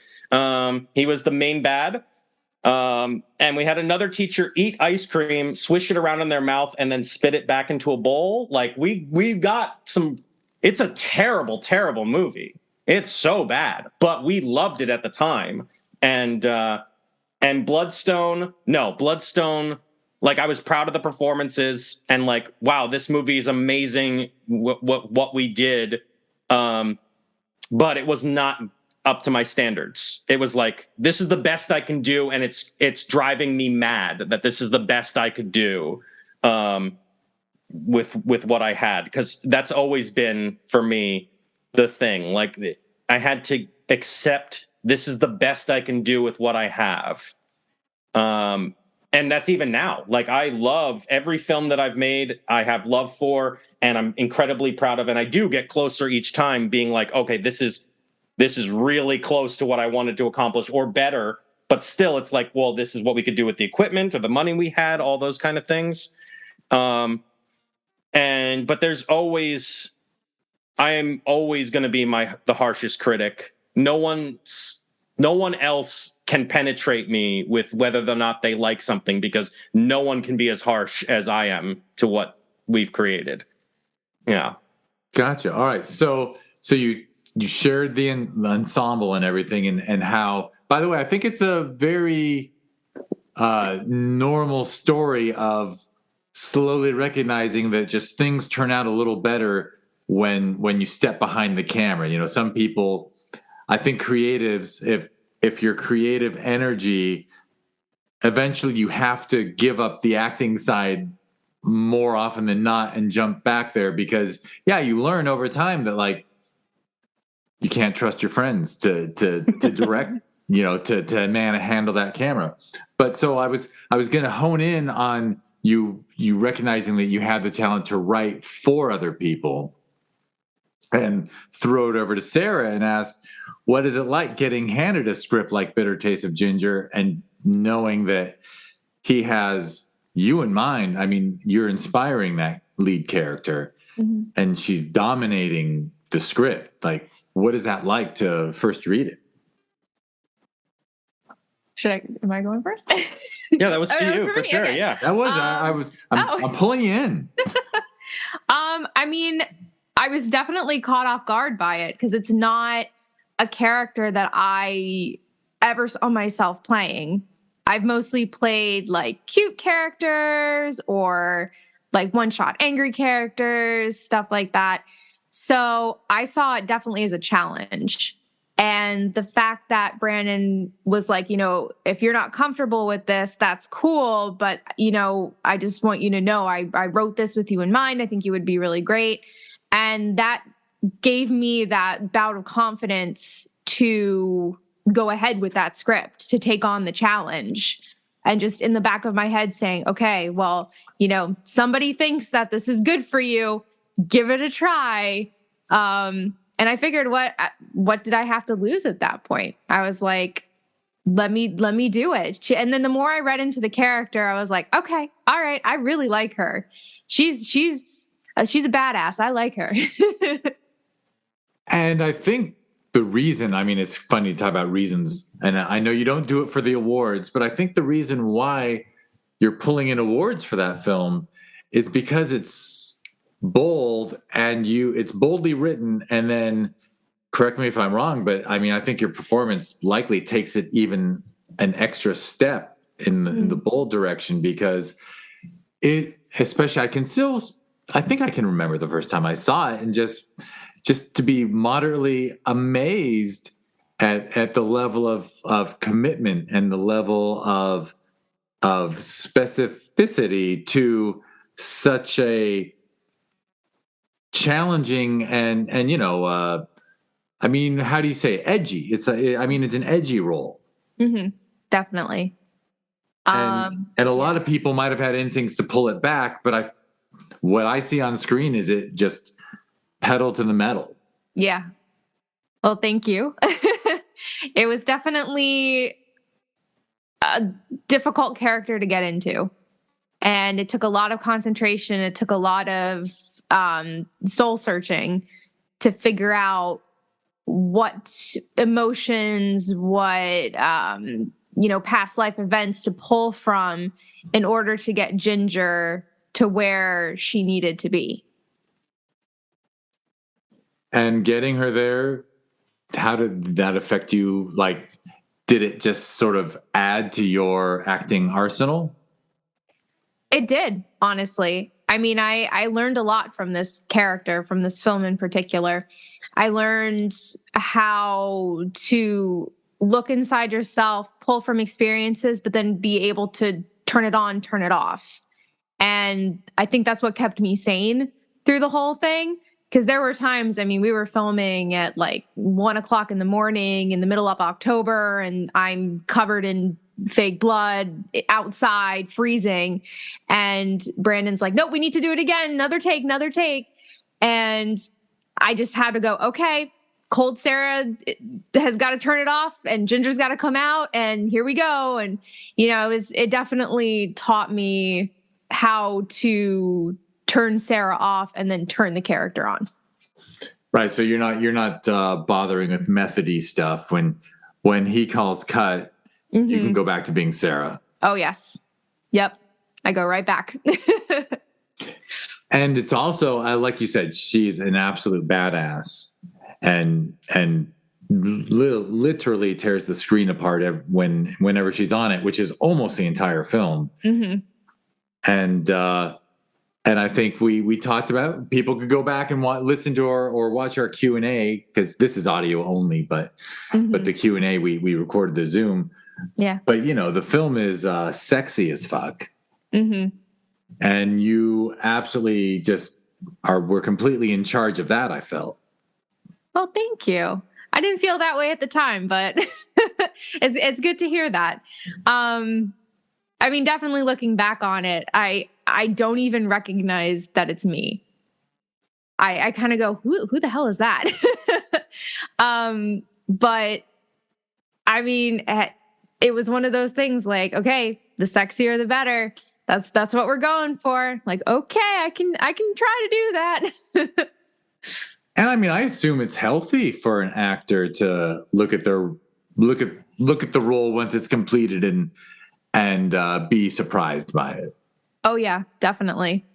Speaker 3: He was the main bad. And we had another teacher eat ice cream, swish it around in their mouth, and then spit it back into a bowl. Like we got some. It's a terrible, terrible movie. It's so bad, but we loved it at the time. And Bloodstone, like I was proud of the performances and like, wow, this movie is amazing. What we did, but it was not up to my standards. It was like, this is the best I can do, and it's driving me mad that this is the best I could do with what I had, because that's always been for me the thing. Like I had to accept this is the best I can do with what I have. And that's even now. Like I love every film that I've made. I have love for, and I'm incredibly proud of. And I do get closer each time, being like, okay, this is really close to what I wanted to accomplish, or better. But still, it's like, well, this is what we could do with the equipment or the money we had, all those kind of things. But there's always, I am always going to be the harshest critic. No one else can penetrate me with whether or not they like something, because no one can be as harsh as I am to what we've created. Yeah.
Speaker 1: Gotcha. All right. So you shared the ensemble and everything, and how, by the way, I think it's a very normal story of slowly recognizing that just things turn out a little better when you step behind the camera. Some people, I think creatives, if your creative energy, eventually you have to give up the acting side more often than not and jump back there, because you learn over time that like you can't trust your friends to direct, to handle that camera. But so I was going to hone in on you recognizing that you had the talent to write for other people, and throw it over to Sarah and ask, what is it like getting handed a script like Bitter Taste of Ginger and knowing that he has you in mind? I mean, you're inspiring that lead character, and she's dominating the script. Like, what is that like to first read it?
Speaker 2: Am I going first?
Speaker 3: Yeah, that was to you for sure.
Speaker 2: Okay.
Speaker 3: Yeah,
Speaker 1: that was. I'm pulling you in.
Speaker 2: I mean, I was definitely caught off guard by it, because it's not a character that I ever saw myself playing. I've mostly played like cute characters or like one-shot angry characters, stuff like that. So I saw it definitely as a challenge. And the fact that Brandon was like, if you're not comfortable with this, that's cool. But, I just want you to know I wrote this with you in mind. I think you would be really great. And that gave me that bout of confidence to go ahead with that script, to take on the challenge. And just in the back of my head saying, okay, well, somebody thinks that this is good for you. Give it a try. And I figured, what did I have to lose at that point? I was like, let me do it. And then the more I read into the character, I was like, okay, all right, I really like her. She's a badass. I like her.
Speaker 1: And I think the reason, I mean, it's funny to talk about reasons, and I know you don't do it for the awards, but I think the reason why you're pulling in awards for that film is because it's bold, and it's boldly written and then correct me if I'm wrong, but I mean, I think your performance likely takes it even an extra step in the bold direction, because especially I think I can remember the first time I saw it, and just to be moderately amazed at the level of commitment and the level of specificity to such a challenging and I mean, how do you say edgy? It's an edgy role.
Speaker 2: Mm-hmm. Definitely.
Speaker 1: And a lot of people might have had instincts to pull it back, but what I see on screen is it just pedal to the metal.
Speaker 2: Yeah. Well, thank you. It was definitely a difficult character to get into. And it took a lot of concentration. It took a lot of soul searching to figure out what emotions, what, past life events to pull from in order to get Ginger to where she needed to be.
Speaker 1: And getting her there, how did that affect you? Like, did it just sort of add to your acting arsenal?
Speaker 2: It did, honestly. I mean, I learned a lot from this character, from this film in particular. I learned how to look inside yourself, pull from experiences, but then be able to turn it on, turn it off. And I think that's what kept me sane through the whole thing. Because there were times, I mean, we were filming at like 1:00 in the morning in the middle of October, and I'm covered in fake blood outside, freezing. And Brandon's like, nope, we need to do it again. Another take. And I just had to go, okay, cold Sarah has got to turn it off and Ginger's got to come out, and here we go. And, it definitely taught me how to turn Sarah off and then turn the character on.
Speaker 1: Right. So you're not bothering with methody stuff. When he calls cut, you can go back to being Sarah.
Speaker 2: Oh, yes. Yep. I go right back.
Speaker 1: And it's also, like you said, she's an absolute badass and literally tears the screen apart whenever she's on it, which is almost the entire film. Mm-hmm. And I think we talked about, people could go back and listen to or watch our Q&A, because this is audio only, but the Q&A, we recorded the Zoom.
Speaker 2: Yeah.
Speaker 1: But, the film is sexy as fuck.
Speaker 2: Mm-hmm.
Speaker 1: And you absolutely were completely in charge of that, I felt.
Speaker 2: Well, thank you. I didn't feel that way at the time, but it's good to hear that. I mean, definitely looking back on it, I don't even recognize that it's me. I kind of go, who the hell is that? But I mean, it was one of those things like, okay, the sexier, the better. That's what we're going for. Like, okay, I can try to do that.
Speaker 1: And I mean, I assume it's healthy for an actor to look at the role once it's completed and be surprised by it.
Speaker 2: Oh yeah, definitely.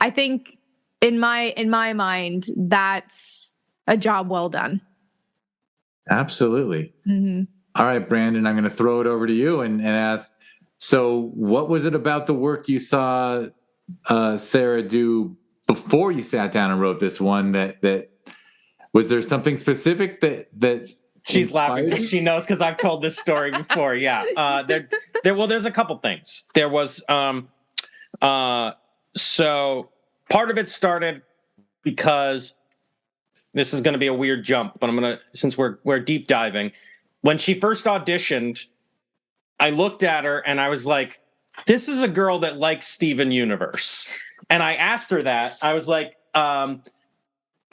Speaker 2: I think in my mind, that's a job well done.
Speaker 1: Absolutely.
Speaker 2: Mm-hmm.
Speaker 1: All right, Brandon, I'm going to throw it over to you and ask, so what was it about the work you saw Sarah do before you sat down and wrote this one that was there something specific that
Speaker 3: she's
Speaker 1: inspired?
Speaker 3: Laughing. She knows, because I've told this story before. Yeah. There's a couple things. There was, so part of it started because this is going to be a weird jump, but since we're deep diving, when she first auditioned, I looked at her and I was like, this is a girl that likes Steven Universe. And I asked her that. I was like, are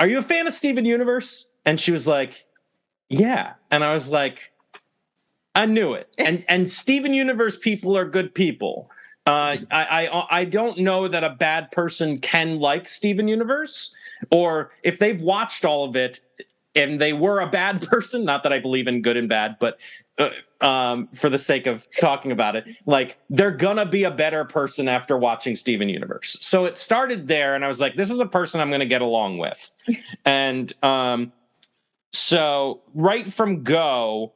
Speaker 3: you a fan of Steven Universe? And she was like, yeah. And I was like, I knew it. And Steven Universe people are good people. I don't know that a bad person can like Steven Universe, or if they've watched all of it and they were a bad person, not that I believe in good and bad, but for the sake of talking about it, like, they're gonna be a better person after watching Steven Universe. So it started there, and I was like, this is a person I'm gonna get along with. And So right from go,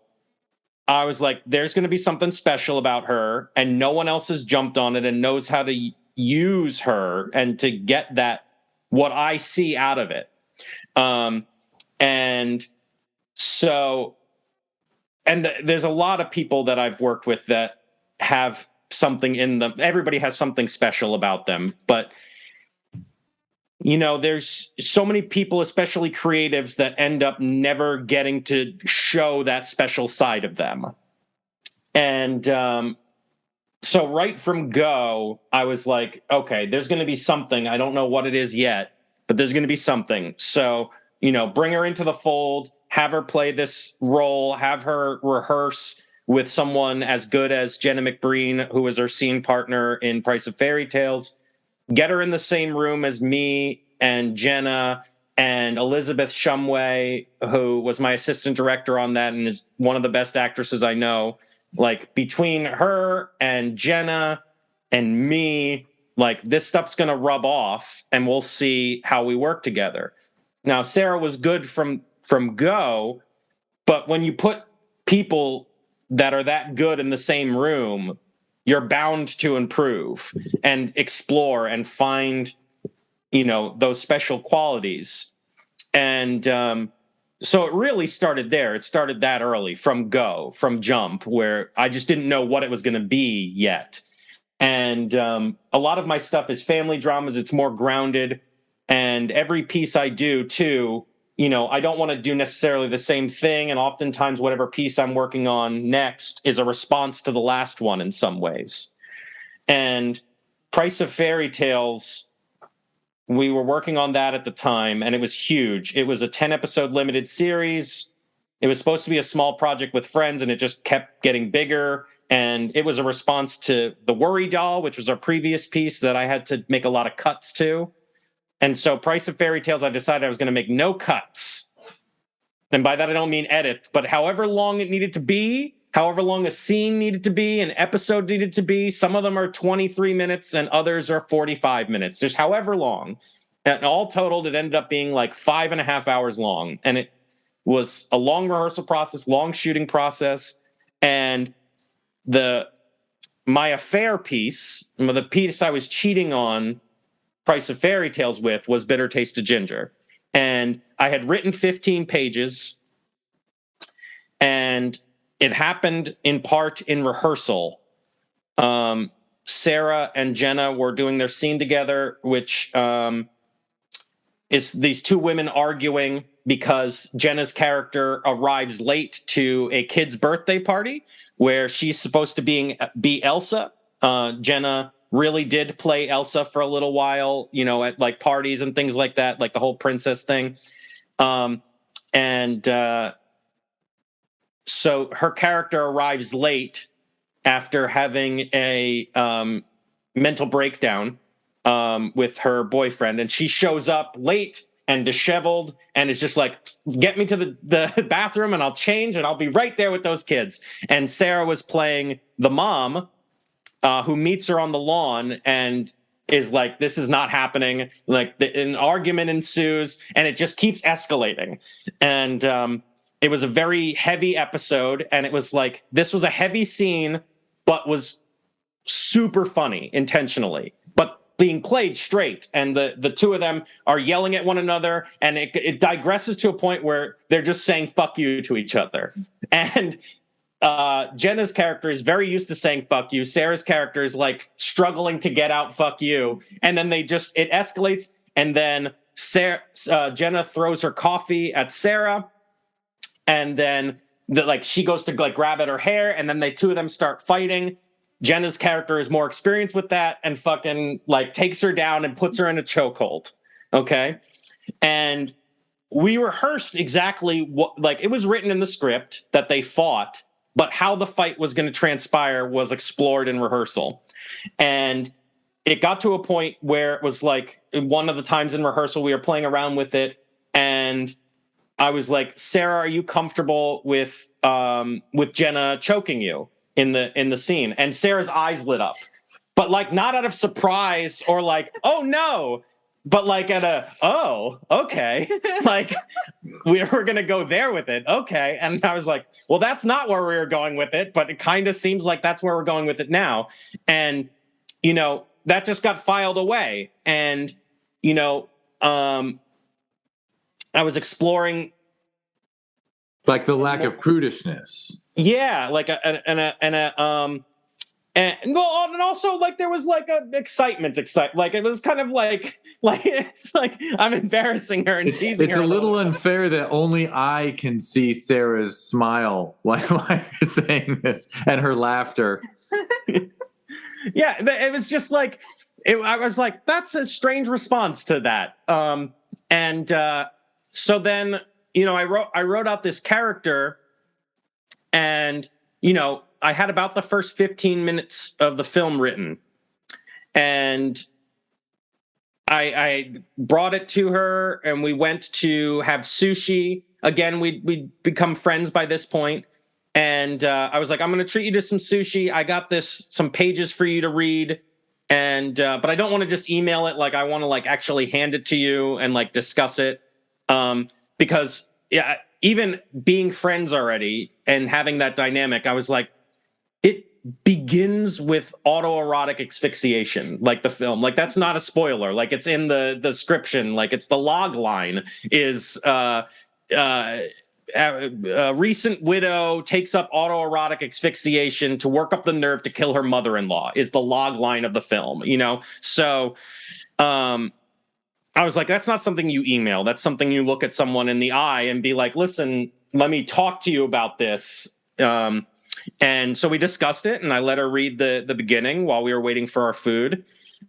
Speaker 3: I was like, there's going to be something special about her, and no one else has jumped on it and knows how to use her and to get that, what I see out of it. And so, and there's a lot of people that I've worked with that have something in them. Everybody has something special about them, but there's so many people, especially creatives, that end up never getting to show that special side of them. And so right from go, I was like, okay, there's going to be something. I don't know what it is yet, but there's going to be something. So, bring her into the fold, have her play this role, have her rehearse with someone as good as Jenna McBreen, who was her scene partner in Price of Fairy Tales. Get her in the same room as me and Jenna and Elizabeth Shumway, who was my assistant director on that and is one of the best actresses I know. Like, between her and Jenna and me, like, this stuff's going to rub off and we'll see how we work together. Now, Sarah was good from go, but when you put people that are that good in the same room, you're bound to improve and explore and find, those special qualities. And so it really started there. It started that early, from jump, where I just didn't know what it was going to be yet. And a lot of my stuff is family dramas. It's more grounded. And every piece I do, too, I don't want to do necessarily the same thing. And oftentimes whatever piece I'm working on next is a response to the last one in some ways. And Price of Fairy Tales, we were working on that at the time, and it was huge. It was a 10-episode limited series. It was supposed to be a small project with friends, and it just kept getting bigger. And it was a response to The Worry Doll, which was our previous piece that I had to make a lot of cuts to. And so Price of Fairy Tales, I decided I was going to make no cuts. And by that, I don't mean edit, but however long it needed to be, however long a scene needed to be, an episode needed to be. Some of them are 23 minutes and others are 45 minutes, just however long. And all totaled, it ended up being like 5.5 hours long. And it was a long rehearsal process, long shooting process. And my affair piece, the piece I was cheating on Price of Fairy Tales with, was Bitter Taste of Ginger. And I had written 15 pages, and it happened in part in rehearsal. Sarah and Jenna were doing their scene together, which is these two women arguing because Jenna's character arrives late to a kid's birthday party where she's supposed to be Elsa. Jenna really did play Elsa for a little while, at like parties and things like that, like the whole princess thing. So her character arrives late after having a mental breakdown with her boyfriend, and she shows up late and disheveled and is just like, get me to the bathroom and I'll change and I'll be right there with those kids. And Sarah was playing the mom, who meets her on the lawn and is like, this is not happening. Like, an argument ensues and it just keeps escalating. And it was a very heavy episode. And it was like, this was a heavy scene, but was super funny intentionally, but being played straight. And the two of them are yelling at one another. And it digresses to a point where they're just saying fuck you to each other. And Jenna's character is very used to saying fuck you. Sarah's character is like struggling to get out fuck you. And then it escalates. And then Jenna throws her coffee at Sarah. And then she goes to like grab at her hair. And then the two of them start fighting. Jenna's character is more experienced with that and fucking like takes her down and puts her in a chokehold. Okay. And we rehearsed exactly what, like, it was written in the script that they fought, but how the fight was going to transpire was explored in rehearsal. And it got to a point where it was like, one of the times in rehearsal, we were playing around with it. And I was like, Sarah, are you comfortable with Jenna choking you in the scene? And Sarah's eyes lit up, but like not out of surprise or like, oh no, but like okay, like we were going to go there with it. Okay. And I was like, well, that's not where we were going with it, but it kind of seems like that's where we're going with it now. And, that just got filed away. And, I was exploring.
Speaker 1: Like the lack of prudishness.
Speaker 3: Yeah. Like and also like there was like a excitement, like it was kind of like it's like I'm embarrassing her and teasing her.
Speaker 1: It's a little unfair that only I can see Sarah's smile while you're saying this and her laughter.
Speaker 3: Yeah, it was just like I was like, that's a strange response to that. So then I wrote out this character, and I had about the first 15 minutes of the film written, and I brought it to her, and we went to have sushi. Again, we'd become friends by this point, and I was like, I'm going to treat you to some sushi. I got some pages for you to read, and but I don't want to just email it. Like, I want to like actually hand it to you and like discuss it, because yeah, even being friends already and having that dynamic, I was like, it begins with autoerotic asphyxiation, like the film. Like, that's not a spoiler. Like, it's in the description. Like, it's the log line is a recent widow takes up autoerotic asphyxiation to work up the nerve to kill her mother-in-law is the log line of the film, So I was like, that's not something you email. That's something you look at someone in the eye and be like, listen, let me talk to you about this. And so we discussed it, and I let her read the beginning while we were waiting for our food,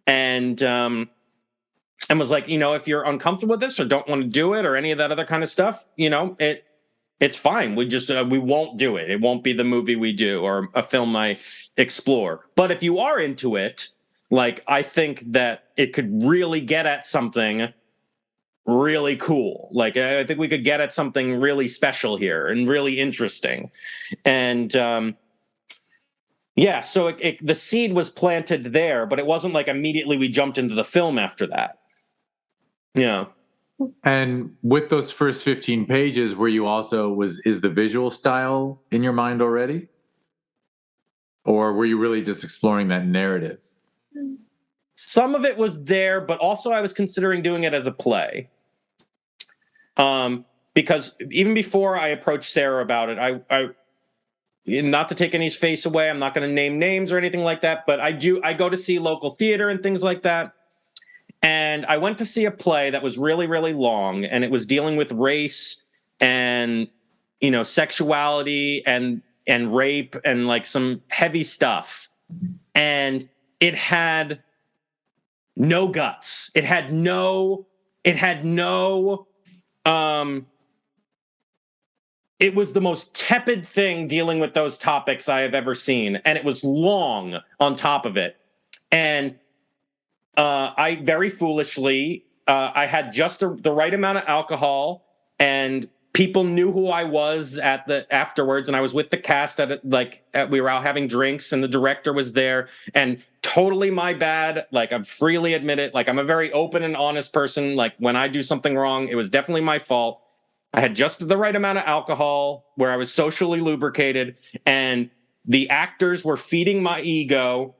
Speaker 3: and was like, if you're uncomfortable with this or don't want to do it or any of that other kind of stuff, it's fine. We just we won't do it. It won't be the movie we do or a film I explore. But if you are into it, like, I think that it could really get at something really cool. Like, I think we could get at something really special here and really interesting. And so the seed was planted there, but it wasn't like immediately we jumped into the film after that. Yeah.
Speaker 1: And with those first 15 pages, were you also is the visual style in your mind already? Or were you really just exploring that narrative?
Speaker 3: Some of it was there, but also I was considering doing it as a play. Because even before I approached Sarah about it, I not to take any's face away, I'm not going to name names or anything like that, but I go to see local theater and things like that. And I went to see a play that was really, really long, and it was dealing with race and, sexuality and rape and like some heavy stuff. And it had no guts. It had no, it was the most tepid thing dealing with those topics I have ever seen. And it was long on top of it. And I very foolishly, I had just the right amount of alcohol, and people knew who I was afterwards. And I was with the cast we were out having drinks, and the director was there, and totally my bad. Like, I freely admit it. Like, I'm a very open and honest person. Like, when I do something wrong, it was definitely my fault. I had just the right amount of alcohol where I was socially lubricated, and the actors were feeding my ego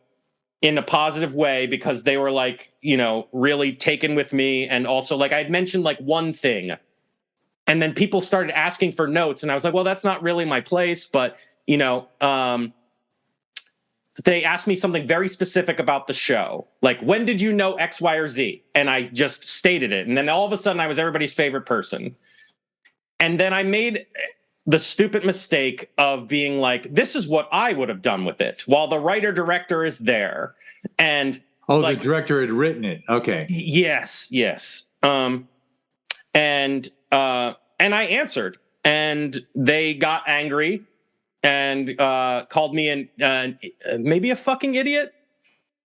Speaker 3: in a positive way because they were like, really taken with me. And also, like, I had mentioned like one thing, and then people started asking for notes, and I was like, well, that's not really my place. But, they asked me something very specific about the show. Like, when did you know X, Y, or Z? And I just stated it. And then all of a sudden I was everybody's favorite person. And then I made the stupid mistake of being like, this is what I would have done with it, while the writer-director is there. And
Speaker 1: the director had written it. Okay.
Speaker 3: Yes. And I answered, and they got angry and called me maybe a fucking idiot,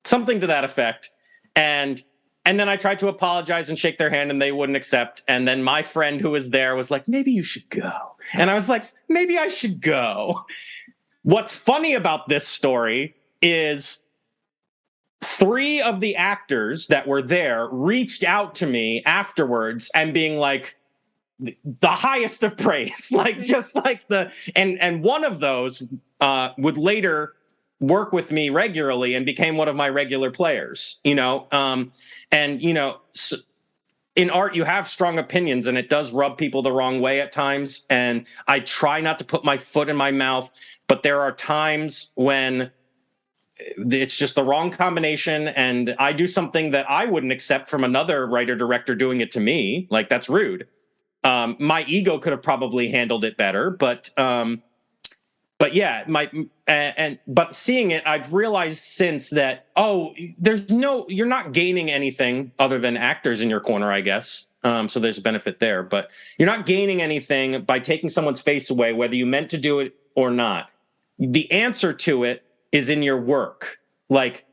Speaker 3: something to that effect. And then I tried to apologize and shake their hand, and they wouldn't accept. And then my friend who was there was like, maybe you should go. And I was like, maybe I should go. What's funny about this story is 3 of the actors that were there reached out to me afterwards and being like, the highest of praise, like just like and one of those would later work with me regularly and became one of my regular players, and in art you have strong opinions and it does rub people the wrong way at times, and I try not to put my foot in my mouth, but there are times when it's just the wrong combination and I do something that I wouldn't accept from another writer director doing it to me. Like, that's rude. My ego could have probably handled it better, but yeah, but seeing it, I've realized since that, you're not gaining anything other than actors in your corner, I guess. So there's a benefit there, but you're not gaining anything by taking someone's face away, whether you meant to do it or not. The answer to it is in your work. Like,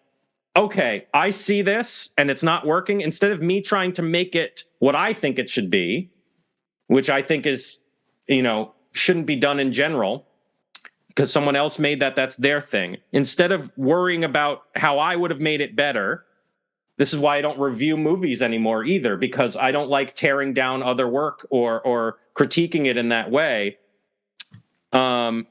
Speaker 3: okay, I see this and it's not working. Instead of me trying to make it what I think it should be, which I think is, shouldn't be done in general because someone else made that's their thing. Instead of worrying about how I would have made it better, this is why I don't review movies anymore either, because I don't like tearing down other work or critiquing it in that way. I'm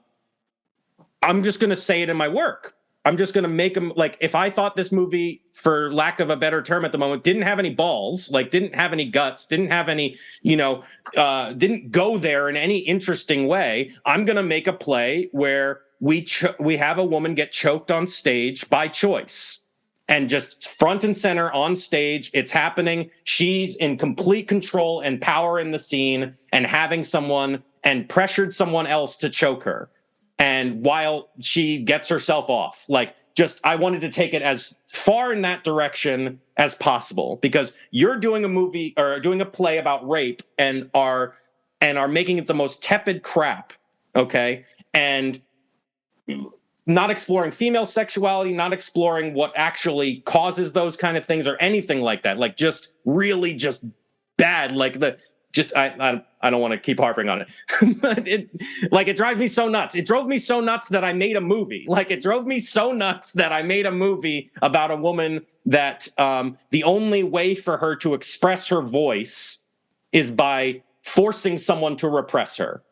Speaker 3: just going to say it in my work. I'm just going to make them, like, if I thought this movie, for lack of a better term at the moment, didn't have any balls, like didn't have any guts, didn't have any, didn't go there in any interesting way, I'm going to make a play where we have a woman get choked on stage by choice. And just front and center on stage, it's happening. She's in complete control and power in the scene and having someone and pressured someone else to choke her. And while she gets herself off, I wanted to take it as far in that direction as possible, because you're doing a movie or doing a play about rape and are making it the most tepid crap. Okay. And not exploring female sexuality, not exploring what actually causes those kind of things or anything like that. Like, just really just bad. I don't want to keep harping on it. But it drives me so nuts. It drove me so nuts that I made a movie. It drove me so nuts that I made a movie about a woman that the only way for her to express her voice is by forcing someone to repress her,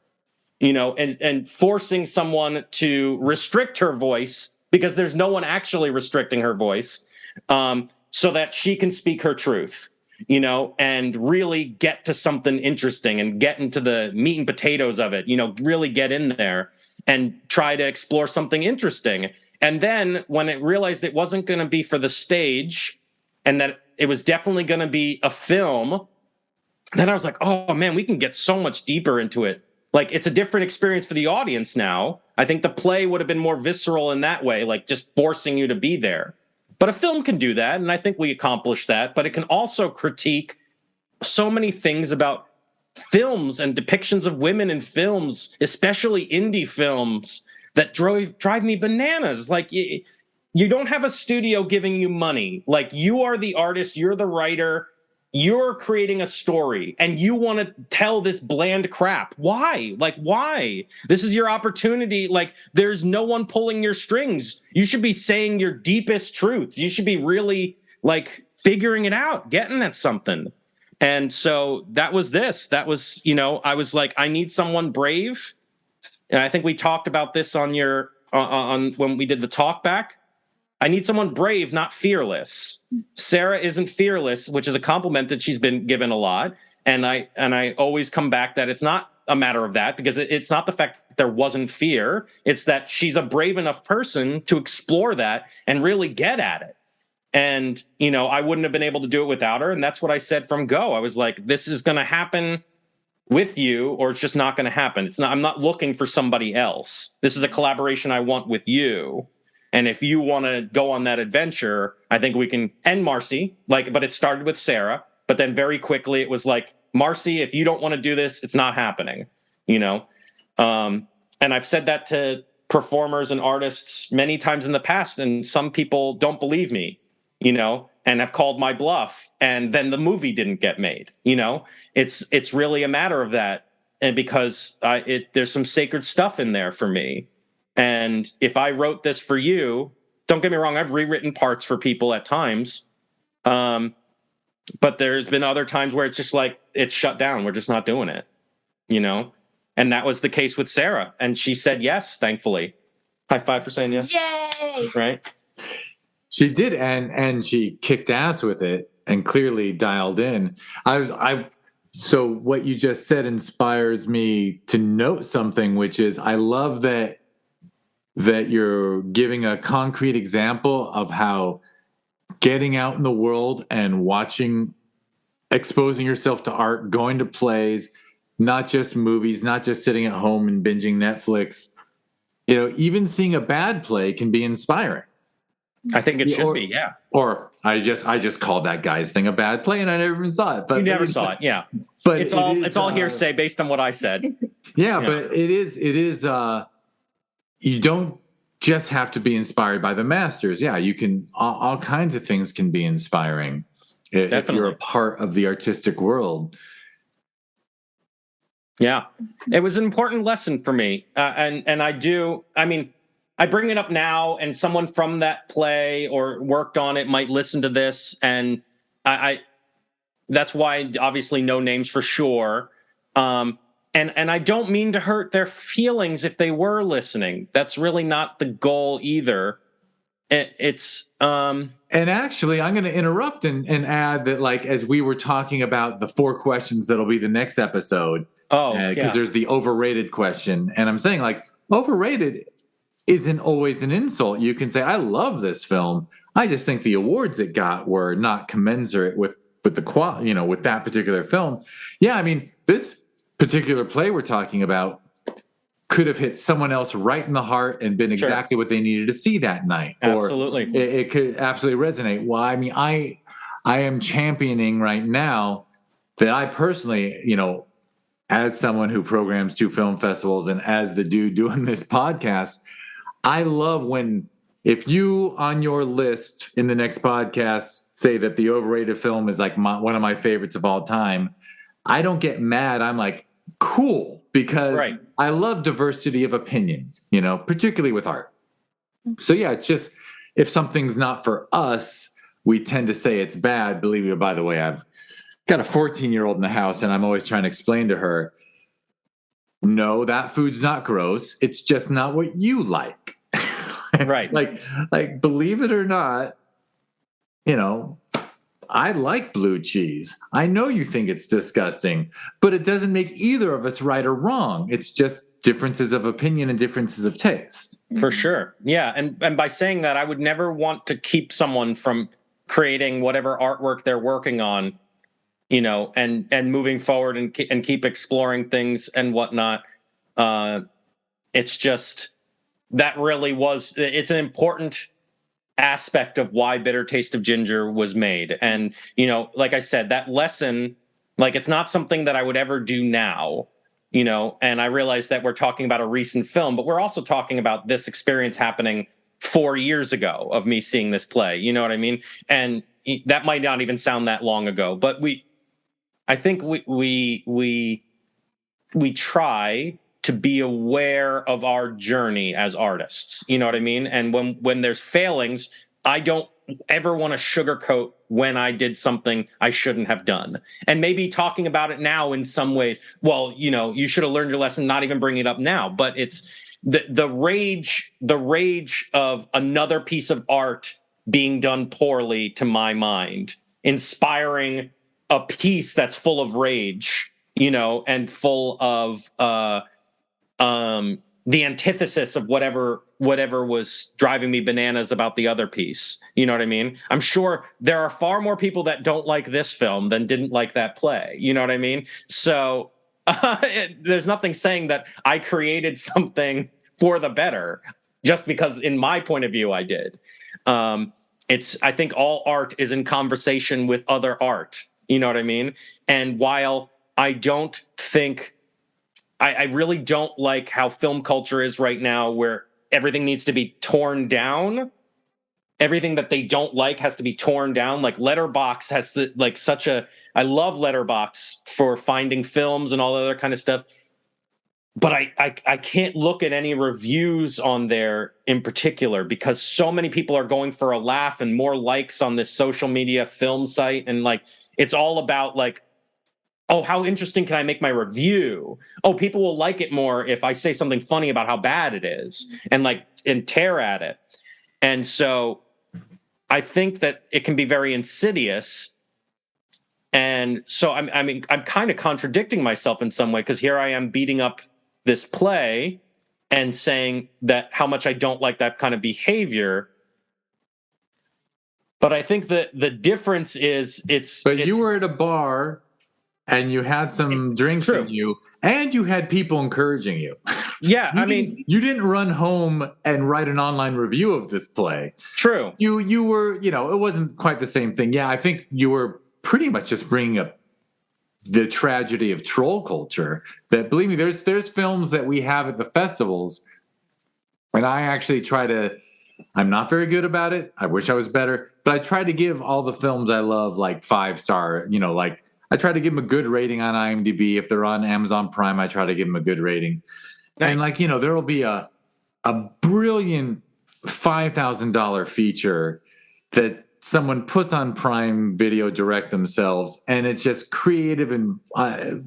Speaker 3: and forcing someone to restrict her voice because there's no one actually restricting her voice, so that she can speak her truth. And really get to something interesting and get into the meat and potatoes of it, really get in there and try to explore something interesting. And then when it realized it wasn't going to be for the stage and that it was definitely going to be a film, then I was like, oh man, we can get so much deeper into it. It's a different experience for the audience now. I think the play would have been more visceral in that way, just forcing you to be there. But a film can do that, and I think we accomplished that. But it can also critique so many things about films and depictions of women in films, especially indie films, that drive me bananas. You don't have a studio giving you money. You are the artist, you're the writer, you're creating a story, and you want to tell this bland crap. Why? Why? This is your opportunity. There's no one pulling your strings. You should be saying your deepest truths. You should be really, figuring it out, getting at something. And so that was this. That was, I was like, I need someone brave. And I think we talked about this on when we did the talk back. I need someone brave, not fearless. Sarah isn't fearless, which is a compliment that she's been given a lot. And I always come back that it's not a matter of that, because it's not the fact that there wasn't fear. It's that she's a brave enough person to explore that and really get at it. And, I wouldn't have been able to do it without her. And that's what I said from go. I was like, this is going to happen with you, or it's just not going to happen. I'm not looking for somebody else. This is a collaboration I want with you. And if you want to go on that adventure, I think we can. And Marcy, but it started with Sarah, but then very quickly it was like, Marcy, if you don't want to do this, it's not happening, And I've said that to performers and artists many times in the past, and some people don't believe me, and have called my bluff, and then the movie didn't get made. It's really a matter of that, and because there's some sacred stuff in there for me. And if I wrote this for you, don't get me wrong, I've rewritten parts for people at times. But there's been other times where it's just like, it's shut down. We're just not doing it, you know? And that was the case with Sarah. And she said yes, thankfully. High five for saying yes.
Speaker 2: Yay!
Speaker 3: Right?
Speaker 1: She did, and she kicked ass with it and clearly dialed in. So what you just said inspires me to note something, which is I love that you're giving a concrete example of how getting out in the world and watching, exposing yourself to art, going to plays, not just movies, not just sitting at home and binging Netflix, you know, even seeing a bad play can be inspiring.
Speaker 3: I think it should be, yeah.
Speaker 1: Or I just called that guy's thing a bad play and I never even saw it. But
Speaker 3: you never saw it, yeah.
Speaker 1: But
Speaker 3: it's all hearsay based on what I said.
Speaker 1: Yeah, but it is you don't just have to be inspired by the masters. Yeah, you can, all kinds of things can be inspiring if you're a part of the artistic world.
Speaker 3: Yeah, it was an important lesson for me. And I bring it up now, and someone from that play or worked on it might listen to this. And I that's why obviously no names for sure. And I don't mean to hurt their feelings if they were listening. That's really not the goal either. And
Speaker 1: actually, I'm going to interrupt and add that, like, as we were talking about the 4 questions that'll be the next episode, because there's the overrated question, and I'm saying, like, overrated isn't always an insult. You can say, I love this film. I just think the awards it got were not commensurate with the quality, you know, with that particular film. Yeah, I mean, this particular play we're talking about could have hit someone else right in the heart and been exactly what they needed to see that night.
Speaker 3: Absolutely.
Speaker 1: Or it could absolutely resonate. Well, I mean, I am championing right now that I personally, you know, as someone who programs 2 film festivals and as the dude doing this podcast, I love when, if you on your list in the next podcast say that the overrated film is like one of my favorites of all time, I don't get mad. I'm like, cool, because I love diversity of opinion, you know, particularly with art. So yeah, it's just, if something's not for us, we tend to say it's bad. Believe me, by the way, I've got a 14-year-old in the house and I'm always trying to explain to her, no, that food's not gross. It's just not what you like.
Speaker 3: Right.
Speaker 1: like, believe it or not, you know, I like blue cheese. I know you think it's disgusting, but it doesn't make either of us right or wrong. It's just differences of opinion and differences of taste.
Speaker 3: For sure. Yeah. And by saying that, I would never want to keep someone from creating whatever artwork they're working on, you know, and moving forward and keep exploring things and whatnot. It's just, that really was, it's an important aspect of why Bitter Taste of Ginger was made. And, you know, like I said, that lesson, like, it's not something that I would ever do now, you know, and I realize that we're talking about a recent film, but we're also talking about this experience happening 4 years ago of me seeing this play, you know what I mean? And that might not even sound that long ago, but I think we try to be aware of our journey as artists. You know what I mean? And when there's failings, I don't ever want to sugarcoat when I did something I shouldn't have done. And maybe talking about it now in some ways, well, you know, you should have learned your lesson, not even bring it up now. But it's the rage of another piece of art being done poorly, to my mind, inspiring a piece that's full of rage, you know, and full of the antithesis of whatever was driving me bananas about the other piece. You know what I mean? I'm sure there are far more people that don't like this film than didn't like that play. You know what I mean? So there's nothing saying that I created something for the better just because in my point of view I did. I think all art is in conversation with other art. You know what I mean? And while I don't think, I really don't like how film culture is right now, where everything needs to be torn down. Everything that they don't like has to be torn down. Like Letterboxd has I love Letterboxd for finding films and all that other kind of stuff. but I can't look at any reviews on there in particular because so many people are going for a laugh and more likes on this social media film site. And like, it's all about like, oh, how interesting can I make my review? Oh, people will like it more if I say something funny about how bad it is and tear at it. And so I think that it can be very insidious. And so I'm kind of contradicting myself in some way because here I am beating up this play and saying that how much I don't like that kind of behavior. But I think that the difference is
Speaker 1: you were at a bar and you had some drinks in you and you had people encouraging you.
Speaker 3: Yeah.
Speaker 1: You didn't run home and write an online review of this play.
Speaker 3: True.
Speaker 1: You were, it wasn't quite the same thing. Yeah. I think you were pretty much just bringing up the tragedy of troll culture. That, believe me, there's films that we have at the festivals, and I actually I'm not very good about it. I wish I was better, but I try to give all the films I love like 5-star. I try to give them a good rating on IMDb. If they're on Amazon Prime, I try to give them a good rating. Nice. And there will be a brilliant $5,000 feature that someone puts on Prime Video Direct themselves, and it's just creative and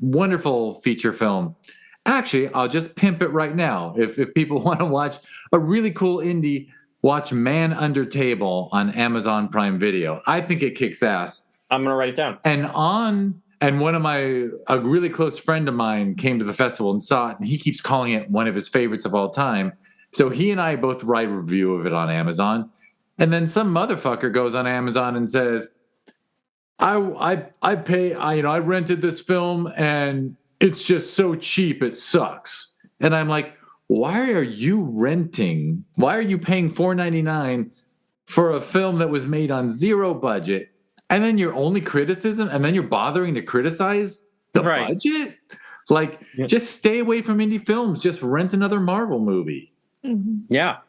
Speaker 1: wonderful feature film. Actually, I'll just pimp it right now. If people want to watch a really cool indie, watch Man Under Table on Amazon Prime Video. I think it kicks ass.
Speaker 3: I'm going to write it down.
Speaker 1: And a really close friend of mine came to the festival and saw it, and he keeps calling it one of his favorites of all time. So he and I both write a review of it on Amazon. And then some motherfucker goes on Amazon and says, I rented this film and it's just so cheap, it sucks. And I'm like, why are you renting? Why are you paying $4.99 for a film that was made on zero budget? And then your only criticism, and then you're bothering to criticize the budget? Just stay away from indie films. Just rent another Marvel movie.
Speaker 2: Mm-hmm.
Speaker 3: Yeah.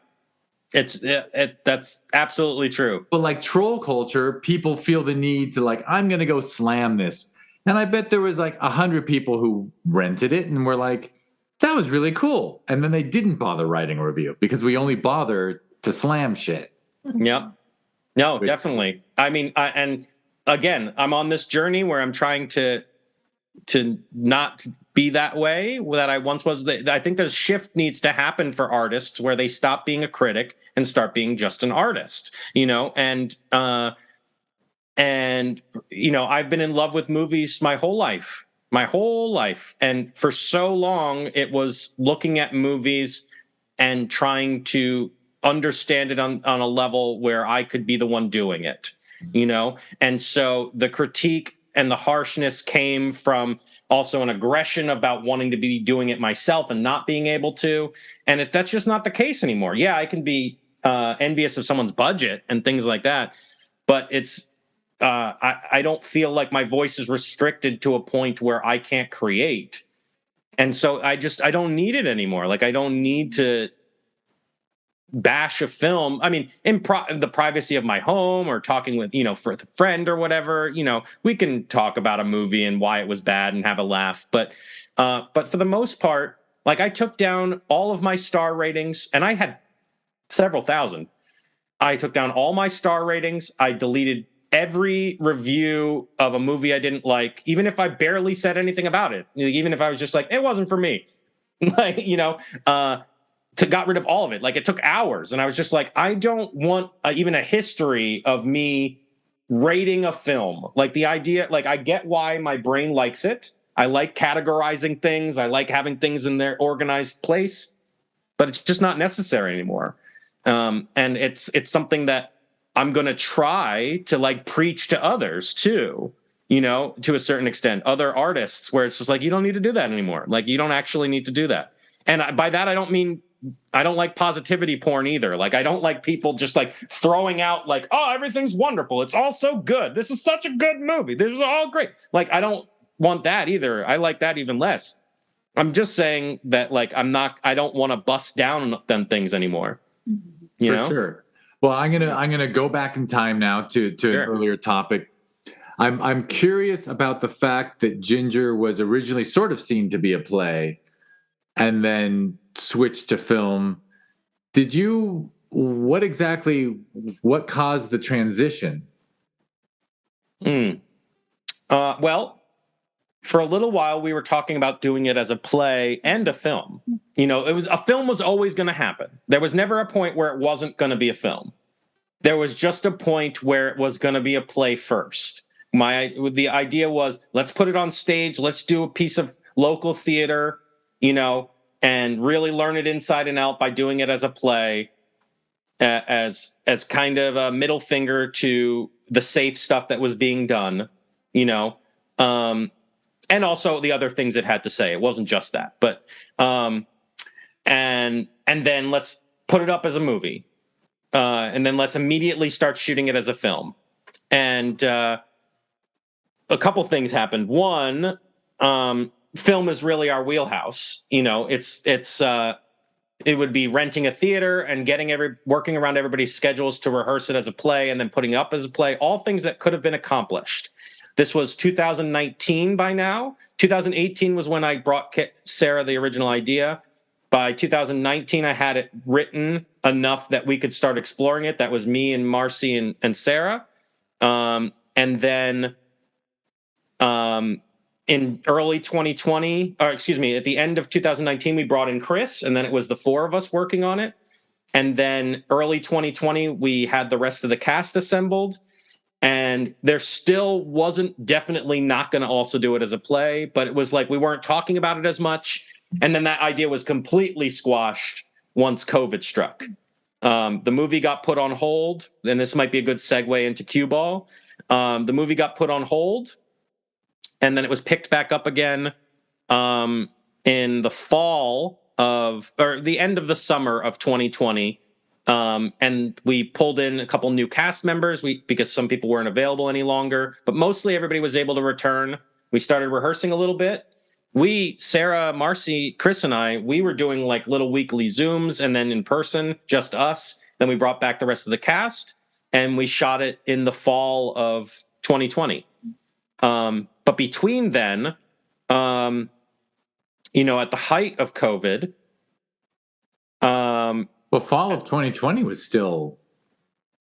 Speaker 3: That's absolutely true.
Speaker 1: But like troll culture, people feel the need to I'm going to go slam this. And I bet there was 100 people who rented it and were like, that was really cool. And then they didn't bother writing a review because we only bother to slam shit.
Speaker 3: Yep. No, definitely. And again, I'm on this journey where I'm trying to not be that way that I once was. I think the shift needs to happen for artists where they stop being a critic and start being just an artist, and I've been in love with movies my whole life. And for so long, it was looking at movies and trying to understand it on a level where I could be the one doing it, And so the critique and the harshness came from also an aggression about wanting to be doing it myself and not being able to. And that's just not the case anymore. Yeah, I can be envious of someone's budget and things like that, but it's I don't feel like my voice is restricted to a point where I can't create. And so I don't need it anymore. I don't need to bash a film. In the privacy of my home or talking with, for a friend or whatever, we can talk about a movie and why it was bad and have a laugh. But for the most part, I took down all of my star ratings, and I had several thousand. I took down all my star ratings. I deleted every review of a movie I didn't like, even if I barely said anything about it, even if I was just like, it wasn't for me, got rid of all of it. It took hours. And I was just like, I don't want even a history of me rating a film. The idea, I get why my brain likes it. I like categorizing things. I like having things in their organized place, but it's just not necessary anymore. And it's something that I'm going to try to preach to others too, to a certain extent, other artists, where it's just you don't need to do that anymore. You don't actually need to do that. And by that, I don't mean, I don't like positivity porn either. I don't like people just throwing out oh, everything's wonderful. It's all so good. This is such a good movie. This is all great. I don't want that either. I like that even less. I'm just saying that I don't want to bust down them things anymore. You know?
Speaker 1: Sure. Well, I'm gonna go back in time now to
Speaker 3: Sure.
Speaker 1: an earlier topic. I'm curious about the fact that Ginger was originally sort of seen to be a play, and then switched to film. What caused the transition?
Speaker 3: Well, for a little while, we were talking about doing it as a play and a film. A film was always going to happen. There was never a point where it wasn't going to be a film. There was just a point where it was going to be a play first. The idea was, let's put it on stage. Let's do a piece of local theater, and really learn it inside and out by doing it as a play, as kind of a middle finger to the safe stuff that was being done, and also the other things it had to say. It wasn't just that, but and then let's put it up as a movie, and then let's immediately start shooting it as a film. And a couple things happened. One, film is really our wheelhouse. It would be renting a theater and working around everybody's schedules to rehearse it as a play and then putting it up as a play, all things that could have been accomplished. This was 2019 by now. 2018 was when I brought Sarah the original idea. By 2019, I had it written enough that we could start exploring it. That was me and Marcy and Sarah. And then in early 2020, at the end of 2019, we brought in Chris, and then it was the four of us working on it. And then early 2020, we had the rest of the cast assembled. And there still wasn't definitely not going to also do it as a play, but it was like we weren't talking about it as much. And then that idea was completely squashed once COVID struck. The movie got put on hold, and this might be a good segue into Cueball. The movie got put on hold, and then it was picked back up again in the fall or the end of the summer of 2020. And we pulled in a couple new cast members because some people weren't available any longer, but mostly everybody was able to return. We started rehearsing a little bit. Sarah, Marcy, Chris, and I, we were doing like little weekly Zooms and then in person, just us. Then we brought back the rest of the cast and we shot it in the fall of 2020. But between then, at the height of COVID,
Speaker 1: well, fall of 2020 was still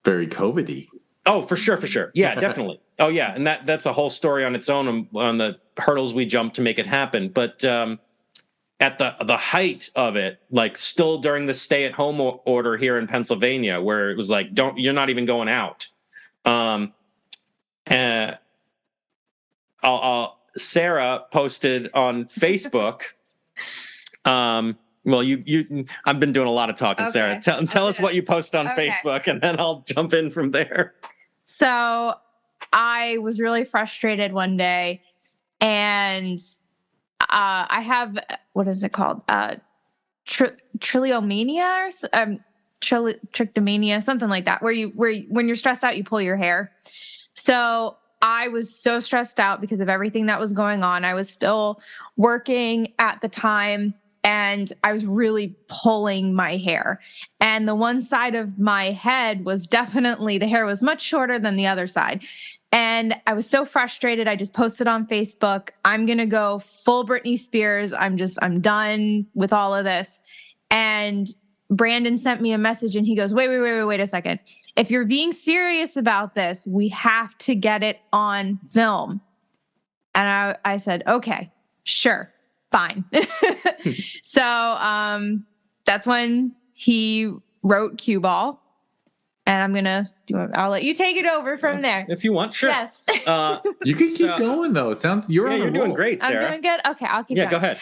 Speaker 1: very COVID-y.
Speaker 3: Oh, for sure. Yeah, definitely. Oh, yeah. And that's a whole story on its own on the hurdles we jumped to make it happen. But at the height of it, like still during the stay-at-home order here in Pennsylvania, where it was like, you're not even going out. Sarah posted on Facebook. Well, I've been doing a lot of talking, okay. Sarah. Tell us what you post on Facebook, and then I'll jump in from there.
Speaker 2: So I was really frustrated one day, and I have, what is it called? Trichomania or trichomania, something like that, where when you're stressed out, you pull your hair. So I was so stressed out because of everything that was going on. I was still working at the time, and I was really pulling my hair. And the one side of my head was definitely, the hair was much shorter than the other side. And I was so frustrated. I just posted on Facebook, I'm going to go full Britney Spears. I'm done with all of this. And Brandon sent me a message and he goes, wait a second. If you're being serious about this, we have to get it on film. And I said, okay, sure. Fine. So that's when he wrote Cueball, and I'll let you take it over from there.
Speaker 3: If you want, sure.
Speaker 2: Yes.
Speaker 1: You can keep going though. You're
Speaker 3: doing great, Sarah.
Speaker 2: I'm doing good. Okay, I'll keep going.
Speaker 3: Yeah, go ahead.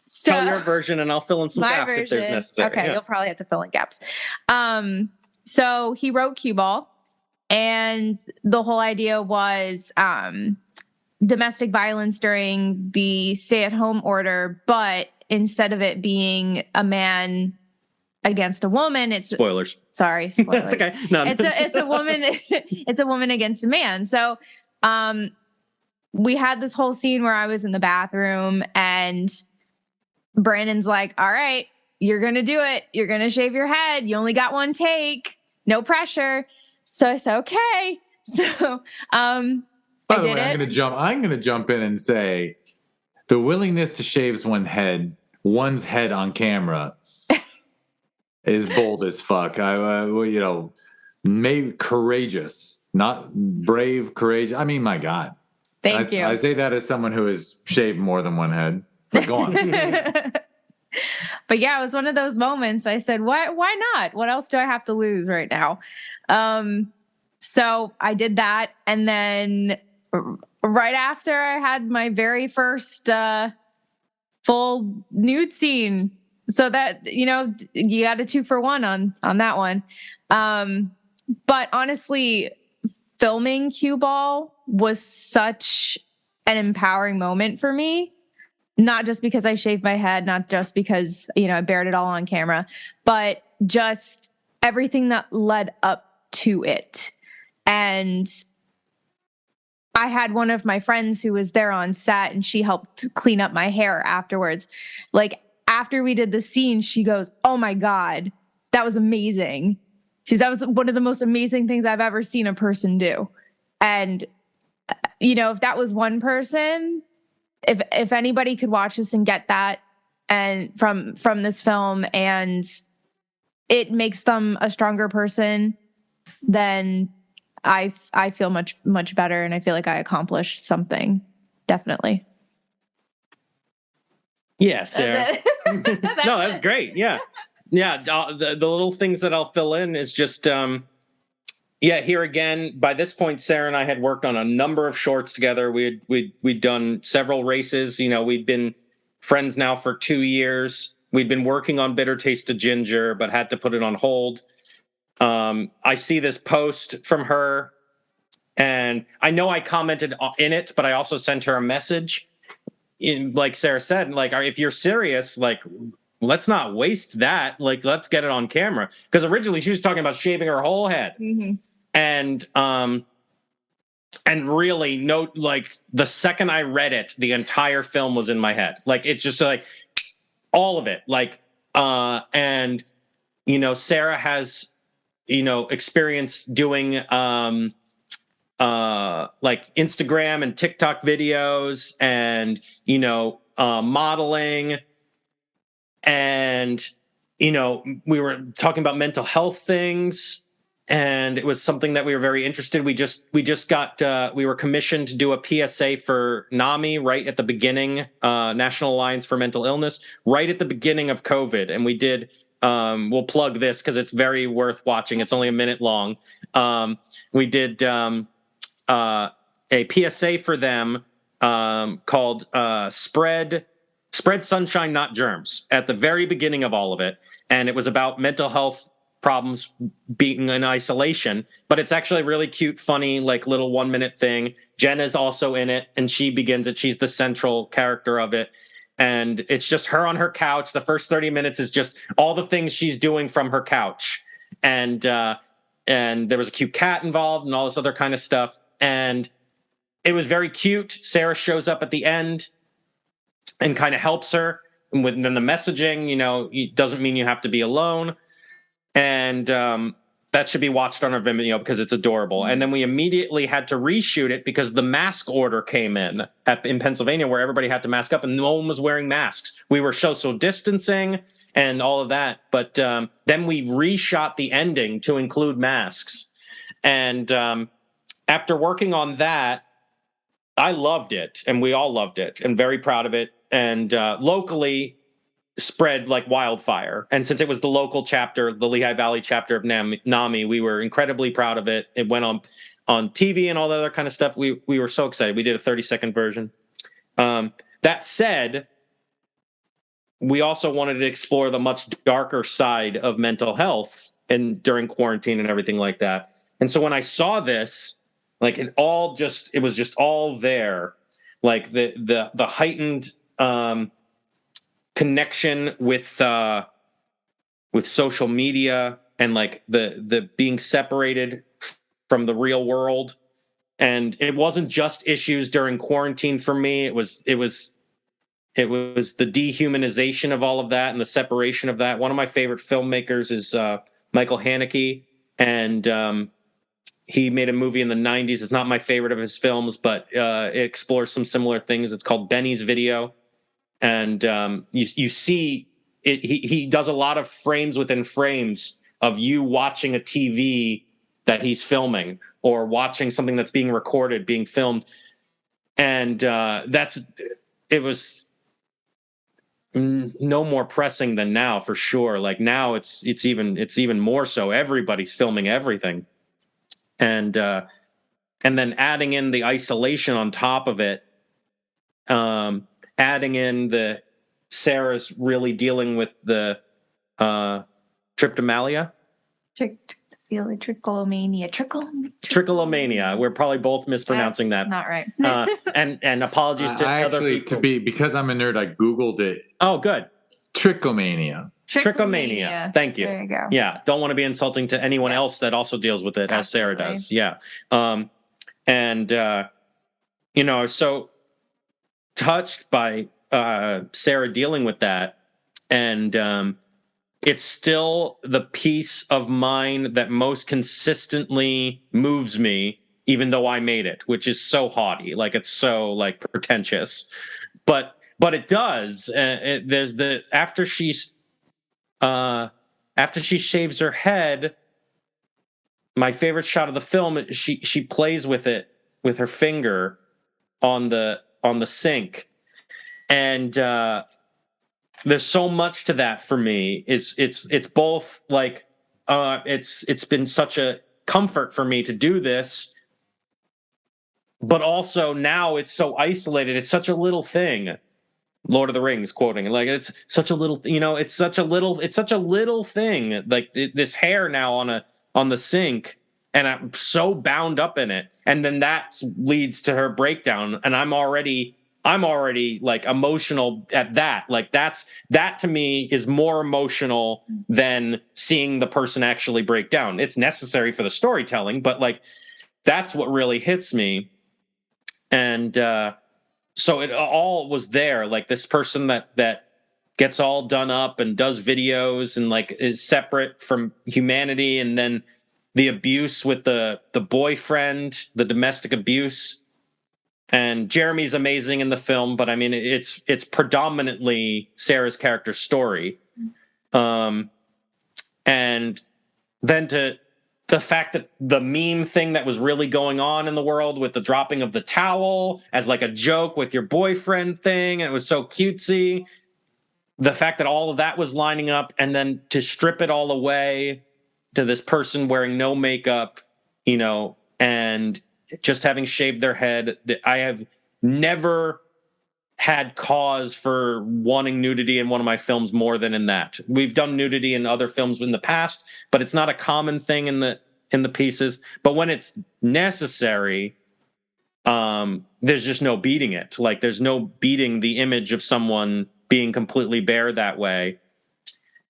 Speaker 2: So
Speaker 3: tell your version and I'll fill in some gaps if there's necessary.
Speaker 2: Okay, yeah. You'll probably have to fill in gaps. So he wrote Cueball, and the whole idea was domestic violence during the stay-at-home order, but instead of it being a man against a woman, it's
Speaker 3: spoilers.
Speaker 2: Sorry, spoilers.
Speaker 3: That's okay. No.
Speaker 2: It's a woman. It's a woman against a man. So, we had this whole scene where I was in the bathroom, and Brandon's like, "All right, you're gonna do it. You're gonna shave your head. You only got one take. No pressure." So I said, "Okay." So,
Speaker 1: by the way, I'm going to jump in and say the willingness to shave one's head one's head on camera is bold as fuck. Maybe courageous, not brave, courageous. I mean, my God.
Speaker 2: Thank you.
Speaker 1: I say that as someone who has shaved more than one head. But go on.
Speaker 2: But yeah, it was one of those moments. I said, why not? What else do I have to lose right now? So I did that. And then right after I had my very first full nude scene. So that, you got a 2-for-1 on that one. But honestly, filming Cueball was such an empowering moment for me. Not just because I shaved my head, not just because, I bared it all on camera, but just everything that led up to it. And I had one of my friends who was there on set, and she helped clean up my hair afterwards. Like, after we did the scene, she goes, "Oh my God, that was amazing." That was one of the most amazing things I've ever seen a person do. And, if that was one person, if anybody could watch this and get that and from this film, and it makes them a stronger person, then I feel much, much better. And I feel like I accomplished something. Definitely.
Speaker 3: Yeah, Sarah. No, that's great. Yeah. Yeah. The little things that I'll fill in is just, here again, by this point, Sarah and I had worked on a number of shorts together. We'd done several races. We'd been friends now for 2 years. We'd been working on Bitter Taste of Ginger, but had to put it on hold. I see this post from her, and I know I commented in it, but I also sent her a message. Like Sarah said, like, if you're serious, like, let's not waste that. Like, let's get it on camera. Because originally she was talking about shaving her whole head. Mm-hmm. And really, the second I read it, the entire film was in my head. Like, it's just like all of it. Like, and Sarah has, experience doing like Instagram and TikTok videos, and modeling, and we were talking about mental health things. And it was something that we were very interested. We just got we were commissioned to do a PSA for NAMI right at the beginning, National Alliance for Mental Illness, right at the beginning of COVID. And we did. We'll plug this because it's very worth watching. It's only a minute long. We did a PSA for them called "Spread Sunshine, Not Germs" at the very beginning of all of it, and it was about mental health problems being in isolation, but it's actually a really cute, funny, like little 1-minute thing. Jenna's also in it, and she begins it. She's the central character of it. And it's just her on her couch. The first 30 minutes is just all the things she's doing from her couch. And there was a cute cat involved and all this other kind of stuff. And it was very cute. Sarah shows up at the end and kind of helps her. And then the messaging, doesn't mean you have to be alone. And that should be watched on our Vimeo because it's adorable. And then we immediately had to reshoot it because the mask order came in Pennsylvania, where everybody had to mask up and no one was wearing masks. We were social distancing and all of that. But then we reshot the ending to include masks. And after working on that, I loved it, and we all loved it, and very proud of it. And locally, spread like wildfire. And since it was the local chapter, the Lehigh Valley chapter of NAMI, we were incredibly proud of it. It went on TV and all that other kind of stuff. We were so excited. We did a 30-second version. That said, we also wanted to explore the much darker side of mental health and during quarantine and everything like that. And so when I saw this, like it was just all there. Like the heightened connection with social media, and like the being separated from the real world. And it wasn't just issues during quarantine for me. It was the dehumanization of all of that and the separation of that. One of my favorite filmmakers is Michael Haneke, and he made a movie in the 90s. It's not my favorite of his films, but it explores some similar things. It's called Benny's Video. And you see it, he does a lot of frames within frames of you watching a TV that he's filming, or watching something that's being recorded, being filmed. And it was no more pressing than now, for sure. Like now it's even more so. Everybody's filming everything. And then adding in the isolation on top of it, adding in the Sarah's really dealing with the trichomania. Trichomania. We're probably both mispronouncing that.
Speaker 2: Not right.
Speaker 3: And apologies to other people.
Speaker 1: Because I'm a nerd, I Googled it.
Speaker 3: Oh, good.
Speaker 1: Trichomania.
Speaker 3: Thank you.
Speaker 2: There you go.
Speaker 3: Yeah. Don't want to be insulting to anyone else that also deals with it. Absolutely. As Sarah does. Yeah. So touched by Sarah dealing with that. And it's still the piece of mine that most consistently moves me, even though I made it, which is so haughty. Like, it's so like pretentious, but it does. There's after she shaves her head, my favorite shot of the film, she plays with it with her finger on the sink. And there's so much to that for me. It's both like it's been such a comfort for me to do this, but also now it's so isolated. It's such a little thing. Lord of the Rings quoting, like, it's such a little, it's such a little thing. Like this hair now on the sink, and I'm so bound up in it. And then that leads to her breakdown, and I'm already like emotional at that. Like that to me is more emotional than seeing the person actually break down. It's necessary for the storytelling, but like that's what really hits me. And so it all was there. Like this person that gets all done up and does videos and like is separate from humanity, and then the abuse with the boyfriend, the domestic abuse. And Jeremy's amazing in the film, but I mean, it's predominantly Sarah's character's story. And then to the fact that the meme thing that was really going on in the world with the dropping of the towel as like a joke with your boyfriend thing, and it was so cutesy. The fact that all of that was lining up, and then to strip it all away to this person wearing no makeup, and just having shaved their head. I have never had cause for wanting nudity in one of my films more than in that. We've done nudity in other films in the past, but it's not a common thing in the pieces. But when it's necessary, there's just no beating it. Like there's no beating the image of someone being completely bare that way.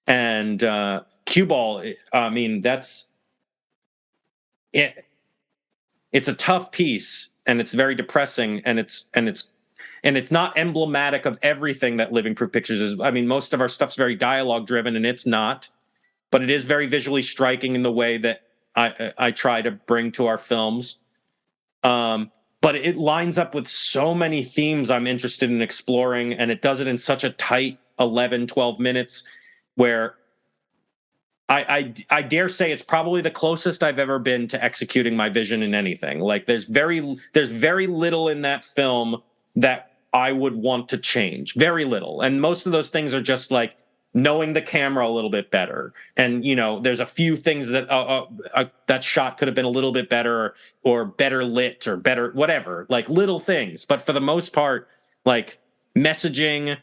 Speaker 3: And Cueball, I mean, that's it. It's a tough piece, and it's very depressing, and it's not emblematic of everything that Living Proof Pictures is. I mean, most of our stuff's very dialogue driven, and it's not, but it is very visually striking in the way that I try to bring to our films. But it lines up with so many themes I'm interested in exploring, and it does it in such a tight 11, 12 minutes where I dare say it's probably the closest I've ever been to executing my vision in anything. Like there's very little in that film that I would want to change. Very little. And most of those things are just like knowing the camera a little bit better. And, there's a few things that that shot could have been a little bit better or better lit or better, whatever, like little things. But for the most part, like messaging,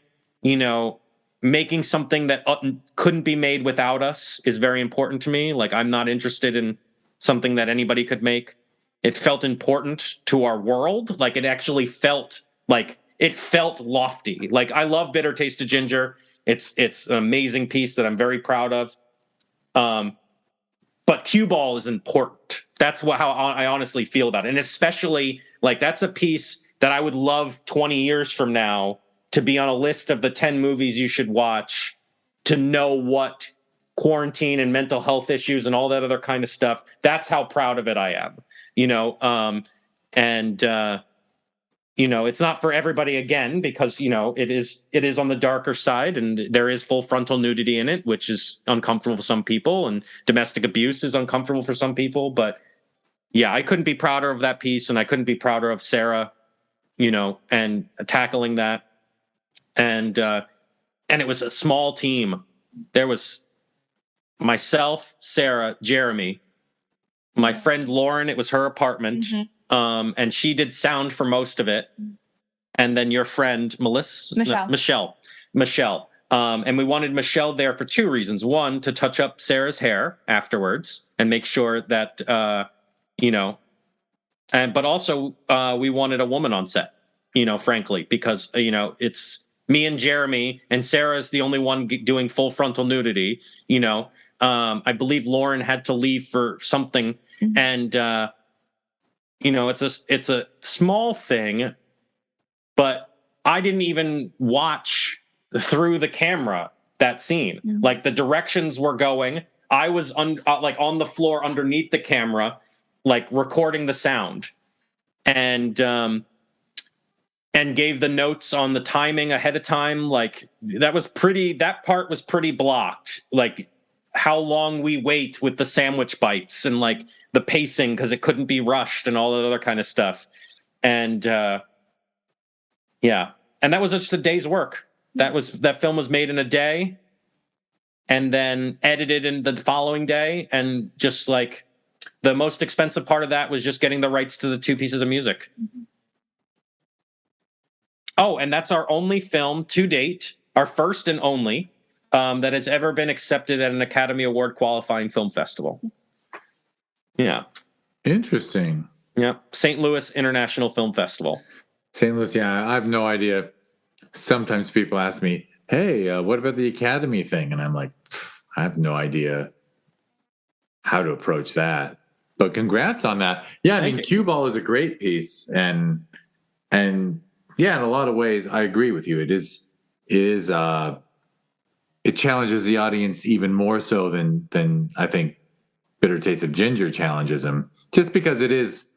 Speaker 3: making something that couldn't be made without us is very important to me. Like I'm not interested in something that anybody could make. It felt important to our world. Like it actually felt lofty. Like I love Bitter Taste of Ginger. It's an amazing piece that I'm very proud of. But Cueball is important. That's how I honestly feel about it. And especially like that's a piece that I would love 20 years from now to be on a list of the 10 movies you should watch to know what quarantine and mental health issues and all that other kind of stuff. That's how proud of it I am, it's not for everybody again, because, it is on the darker side, and there is full frontal nudity in it, which is uncomfortable for some people, and domestic abuse is uncomfortable for some people. But yeah, I couldn't be prouder of that piece, and I couldn't be prouder of Sarah, and tackling that. And it was a small team. There was myself, Sarah, Jeremy, my friend Lauren. It was her apartment. Mm-hmm. And she did sound for most of it. And then your friend Michelle. And we wanted Michelle there for two reasons. One, to touch up Sarah's hair afterwards and make sure that, but also we wanted a woman on set, frankly, because, it's me and Jeremy, and Sarah's the only one doing full frontal nudity. I believe Lauren had to leave for something. Mm-hmm. And, it's a small thing, but I didn't even watch through the camera that scene. Mm-hmm. Like, the directions were going. I was on the floor underneath the camera, like recording the sound, and gave the notes on the timing ahead of time. Like, that part was pretty blocked. Like, how long we wait with the sandwich bites, and like the pacing, because it couldn't be rushed, and all that other kind of stuff. And yeah, and that was just a day's work. That film was made in a day, and then edited in the following day. And just like, the most expensive part of that was just getting the rights to the two pieces of music. Mm-hmm. Oh, and that's our only film to date, our first and only, that has ever been accepted at an Academy Award qualifying film festival. Yeah.
Speaker 1: Interesting.
Speaker 3: Yeah. St. Louis International Film Festival.
Speaker 1: St. Louis, yeah. I have no idea. Sometimes people ask me, hey, what about the Academy thing? And I'm like, I have no idea how to approach that. But congrats on that. Yeah, I mean, Cueball is a great piece. And yeah, in a lot of ways, I agree with you. It challenges the audience even more so than I think Bitter Taste of Ginger challenges them. Just because it is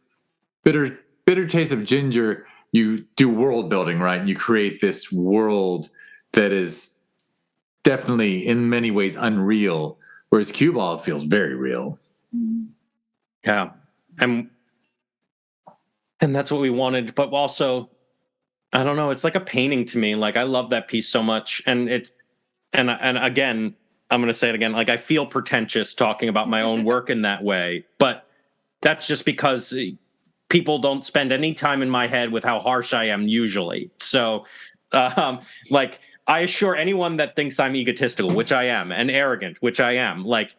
Speaker 1: Bitter Taste of Ginger, you do world building, right? You create this world that is definitely in many ways unreal, whereas Cueball feels very real.
Speaker 3: Yeah. And that's what we wanted, but also, I don't know, it's like a painting to me. Like, I love that piece so much. And again, I'm going to say it again, like, I feel pretentious talking about my own work in that way, but that's just because people don't spend any time in my head with how harsh I am usually. So, like, I assure anyone that thinks I'm egotistical, which I am, and arrogant, which I am, like,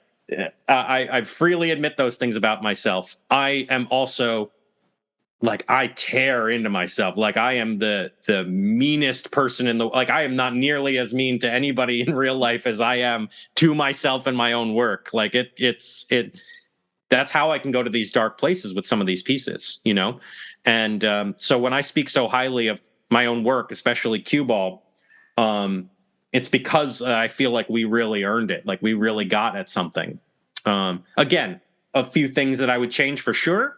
Speaker 3: I freely admit those things about myself. I am also, like, I tear into myself. Like, I am the meanest person I am not nearly as mean to anybody in real life as I am to myself and my own work. Like, that's how I can go to these dark places with some of these pieces, And so when I speak so highly of my own work, especially Cueball, it's because I feel like we really earned it. Like, we really got at something. Again, a few things that I would change for sure.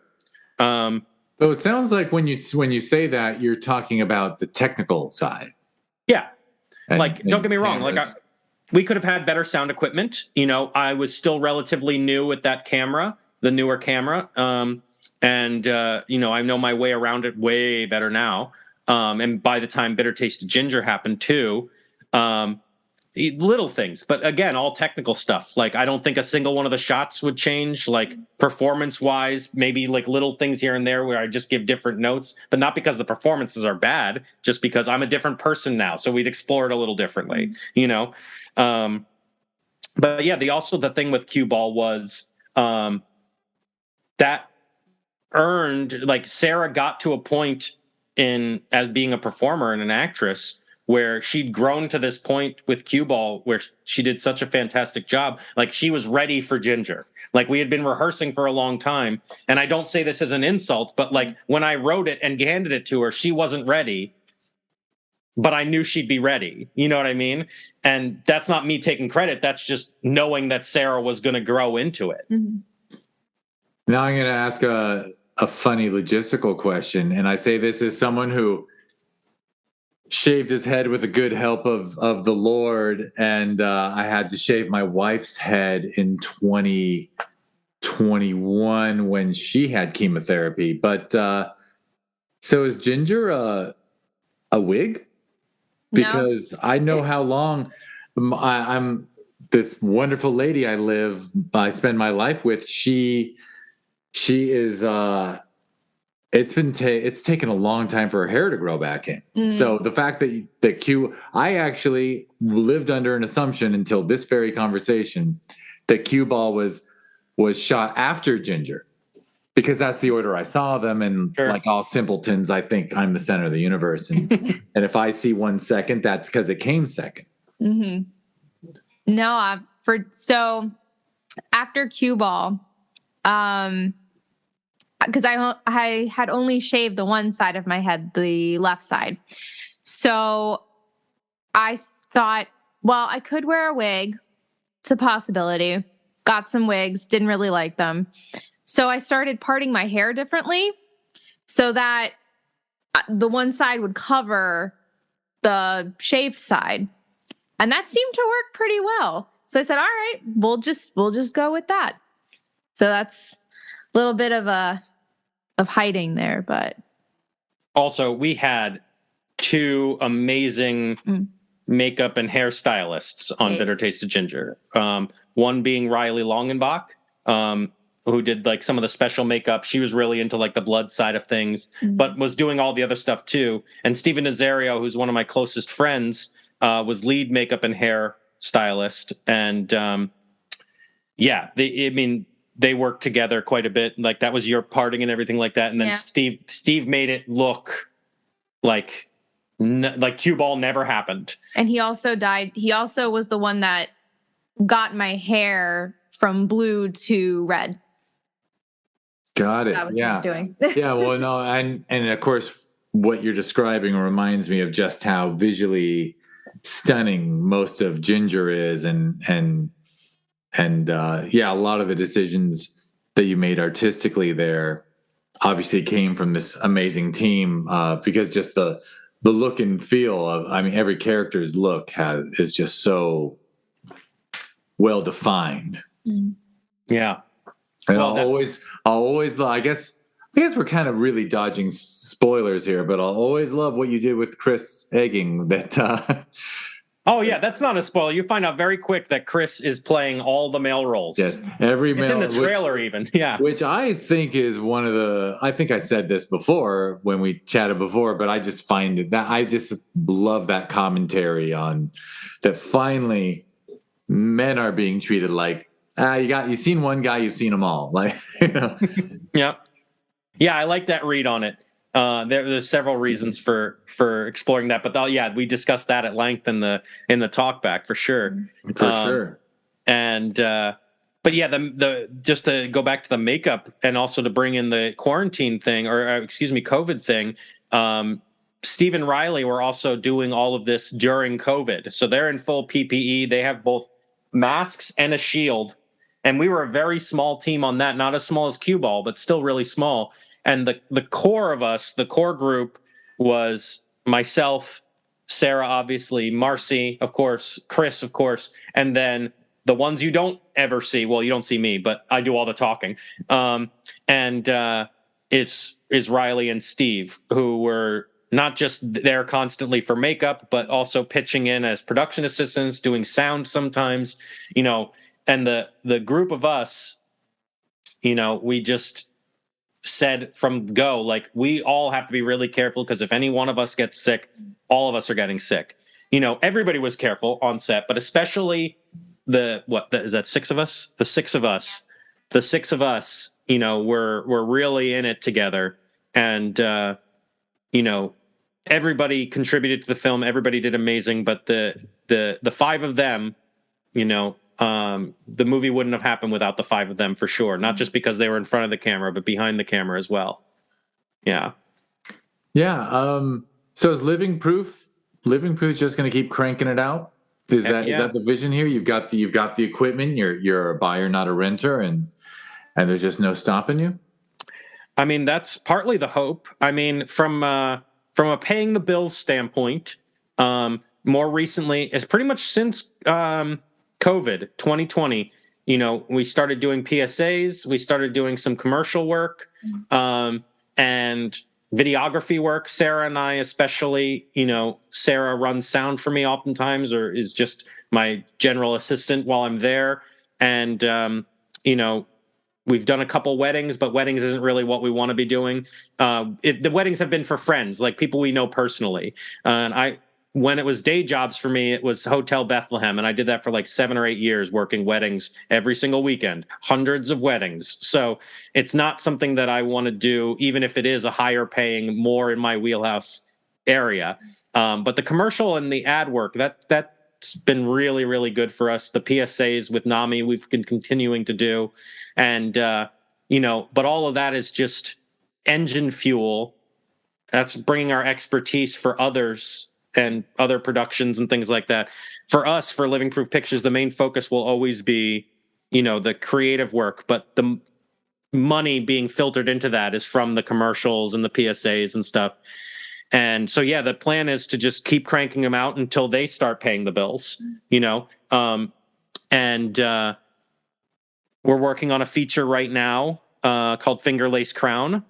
Speaker 1: So it sounds like when you say that, you're talking about the technical side.
Speaker 3: Yeah. Don't get me wrong. Like, we could have had better sound equipment. I was still relatively new with that camera, the newer camera. And I know my way around it way better now. And by the time Bitter Taste of Ginger happened too, little things, but again, all technical stuff. Like, I don't think a single one of the shots would change, like, performance wise, maybe like little things here and there where I just give different notes, but not because the performances are bad, just because I'm a different person now. So we'd explore it a little differently, but yeah, the thing with Cueball was, that earned, like, Sarah got to a point as being a performer and an actress where she'd grown to this point with Cueball where she did such a fantastic job. Like, she was ready for Ginger. Like, we had been rehearsing for a long time. And I don't say this as an insult, but like, when I wrote it and handed it to her, she wasn't ready, but I knew she'd be ready. You know what I mean? And that's not me taking credit. That's just knowing that Sarah was going to grow into it.
Speaker 1: Mm-hmm. Now I'm going to ask a a funny logistical question, and I say this as someone who shaved his head with the good help of the Lord, and I had to shave my wife's head in 2021 when she had chemotherapy. But so is Ginger a wig? Because no. I know how long I'm this wonderful lady I spend my life with. She is it's taken a long time for her hair to grow back in. So the fact that I actually lived under an assumption until this very conversation that Cueball was shot after Ginger, because that's the order I saw them, and sure. Like all simpletons, I think I'm the center of the universe, and and if I see 1 second, that's because it came second.
Speaker 2: Mm-hmm. No, so after Cueball, because I had only shaved the one side of my head, the left side. So I thought, well, I could wear a wig. It's a possibility. Got some wigs, didn't really like them. So I started parting my hair differently so that the one side would cover the shaved side. And that seemed to work pretty well. So I said, all right, we'll just go with that. So that's a little bit of hiding there, but
Speaker 3: also we had two amazing makeup and hairstylists on Bitter Taste of Ginger. One being Riley Longenbach, who did like some of the special makeup. She was really into like the blood side of things, but was doing all the other stuff too. And Steven Nazario, who's one of my closest friends, was lead makeup and hair stylist. And they worked together quite a bit. Like that was your parting and everything like that. And then Steve made it look like Cueball never happened.
Speaker 2: And he also died. He also was the one that got my hair from blue to red.
Speaker 1: Got it.
Speaker 2: That was
Speaker 1: what
Speaker 2: he was doing.
Speaker 1: Yeah. Well, no. And of course, what you're describing reminds me of just how visually stunning most of Ginger is. And a lot of the decisions that you made artistically there obviously came from this amazing team, because just the look and feel of, every character's look is just so well defined.
Speaker 3: Yeah.
Speaker 1: And I'll always, I guess we're kind of really dodging spoilers here, but I'll always love what you did with Chris Egging.
Speaker 3: Oh yeah, that's not a spoiler. You find out very quick that Chris is playing all the male roles.
Speaker 1: Yes,
Speaker 3: it's in the trailer even. Yeah,
Speaker 1: which I think is one of the. I think I said this before when we chatted before, but I just find that I just love that commentary on that. Finally, men are being treated like you've seen one guy, you've seen them all. Like
Speaker 3: Yeah. I like that read on it. There's several reasons for exploring that, but we discussed that at length in the talk back for sure.
Speaker 1: Sure.
Speaker 3: And but yeah, the just to go back to the makeup and also to bring in the quarantine thing, or COVID thing. Steve and Riley were also doing all of this during COVID, so they're in full PPE. They have both masks and a shield, and we were a very small team on that, not as small as Cueball, but still really small. And the core of us, the core group, was myself, Sarah, obviously, Marcy, of course, Chris, of course, and then the ones you don't ever see. Well, you don't see me, but I do all the talking. It's Riley and Steve, who were not just there constantly for makeup, but also pitching in as production assistants, doing sound sometimes, and the group of us, we just said from go, like, we all have to be really careful, because if any one of us gets sick, all of us are getting sick. Everybody was careful on set, but especially is that six of us? The six of us, we're really in it together. And, everybody contributed to the film. Everybody did amazing, but the five of them, the movie wouldn't have happened without the five of them for sure. Not just because they were in front of the camera, but behind the camera as well. Yeah.
Speaker 1: Yeah. So is Living Proof just going to keep cranking it out? Is that the vision here? You've got the equipment. You're a buyer, not a renter, and there's just no stopping you.
Speaker 3: I mean, that's partly the hope. I mean, from a paying the bills standpoint, more recently, it's pretty much since COVID 2020. We started doing PSAs, we started doing some commercial work, and videography work. Sarah and I, especially, Sarah runs sound for me oftentimes, or is just my general assistant while I'm there. And, we've done a couple weddings, but weddings isn't really what we want to be doing. The weddings have been for friends, like people we know personally. And when it was day jobs for me, it was Hotel Bethlehem. And I did that for like 7 or 8 years, working weddings every single weekend, hundreds of weddings. So it's not something that I want to do, even if it is a higher paying, more in my wheelhouse area. But the commercial and the ad work, that's been really, really good for us. The PSAs with NAMI, we've been continuing to do. And, but all of that is just engine fuel. That's bringing our expertise for others and other productions and things like that. For us, for Living Proof Pictures, the main focus will always be, the creative work, but the money being filtered into that is from the commercials and the PSAs and stuff. And so, yeah, the plan is to just keep cranking them out until they start paying the bills, we're working on a feature right now called Finger Lace Crown.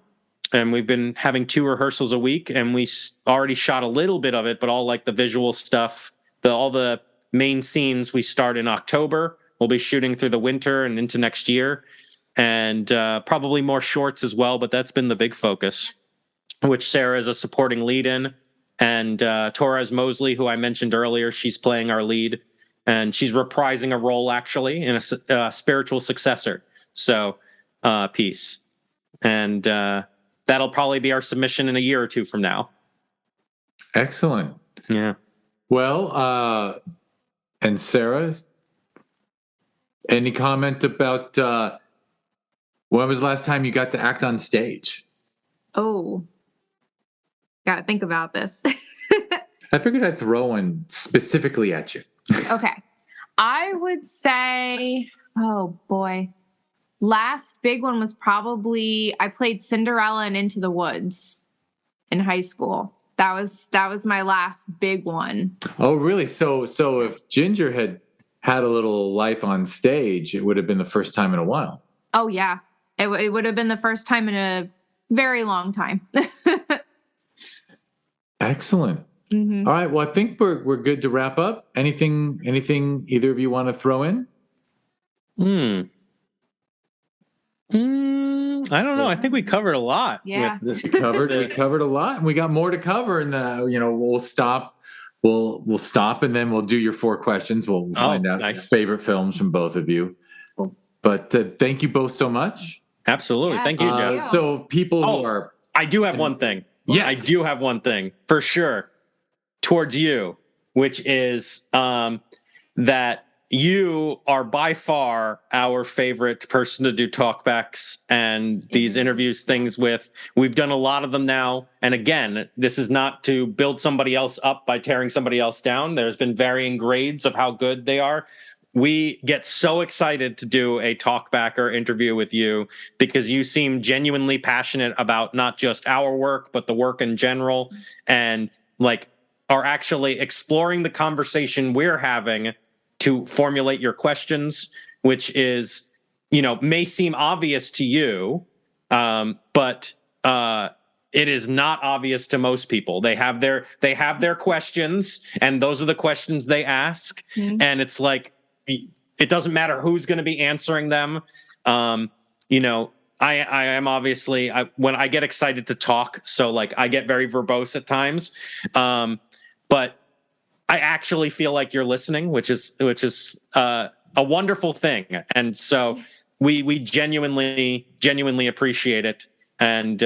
Speaker 3: And we've been having 2 rehearsals a week, and we already shot a little bit of it, but all like the visual stuff, all the main scenes we start in October. We'll be shooting through the winter and into next year, and probably more shorts as well. But that's been the big focus, which Sarah is a supporting lead in. And Torres Mosley, who I mentioned earlier, she's playing our lead, and she's reprising a role actually in a spiritual successor. So piece. And that'll probably be our submission in a year or 2 from now.
Speaker 1: Excellent.
Speaker 3: Yeah.
Speaker 1: Well, and Sarah, any comment about when was the last time you got to act on stage?
Speaker 2: Oh, got to think about this.
Speaker 1: I figured I'd throw one specifically at you.
Speaker 2: Okay. I would say, oh boy. Last big one was probably I played Cinderella in Into the Woods in high school. That was my last big one.
Speaker 1: Oh, really? So if Ginger had a little life on stage, it would have been the first time in a while.
Speaker 2: Oh yeah, it would have been the first time in a very long time.
Speaker 1: Excellent. Mm-hmm. All right. Well, I think we're good to wrap up. Anything either of you want to throw in?
Speaker 3: I don't know. I think we covered a lot.
Speaker 2: Yeah,
Speaker 1: we covered a lot, and we got more to cover. And we'll stop, and then we'll do your 4 questions. We'll find out nice. Favorite films from both of you. Cool. But thank you both so much.
Speaker 3: Absolutely, thank you, Jeff.
Speaker 1: So people who are,
Speaker 3: I do have one thing.
Speaker 1: Yes,
Speaker 3: I do have one thing for sure towards you, which is that you are by far our favorite person to do talkbacks and these interviews things with. We've done a lot of them now. And again, this is not to build somebody else up by tearing somebody else down. There's been varying grades of how good they are. We get so excited to do a talkback or interview with you because you seem genuinely passionate about not just our work, but the work in general, and are actually exploring the conversation we're having to formulate your questions, which is, may seem obvious to you, but it is not obvious to most people. They have their questions, and those are the questions they ask. Mm-hmm. And it's like, it doesn't matter who's going to be answering them. I am obviously, when I get excited to talk, so I get very verbose at times, but I actually feel like you're listening, which is a wonderful thing. And so we genuinely appreciate it, and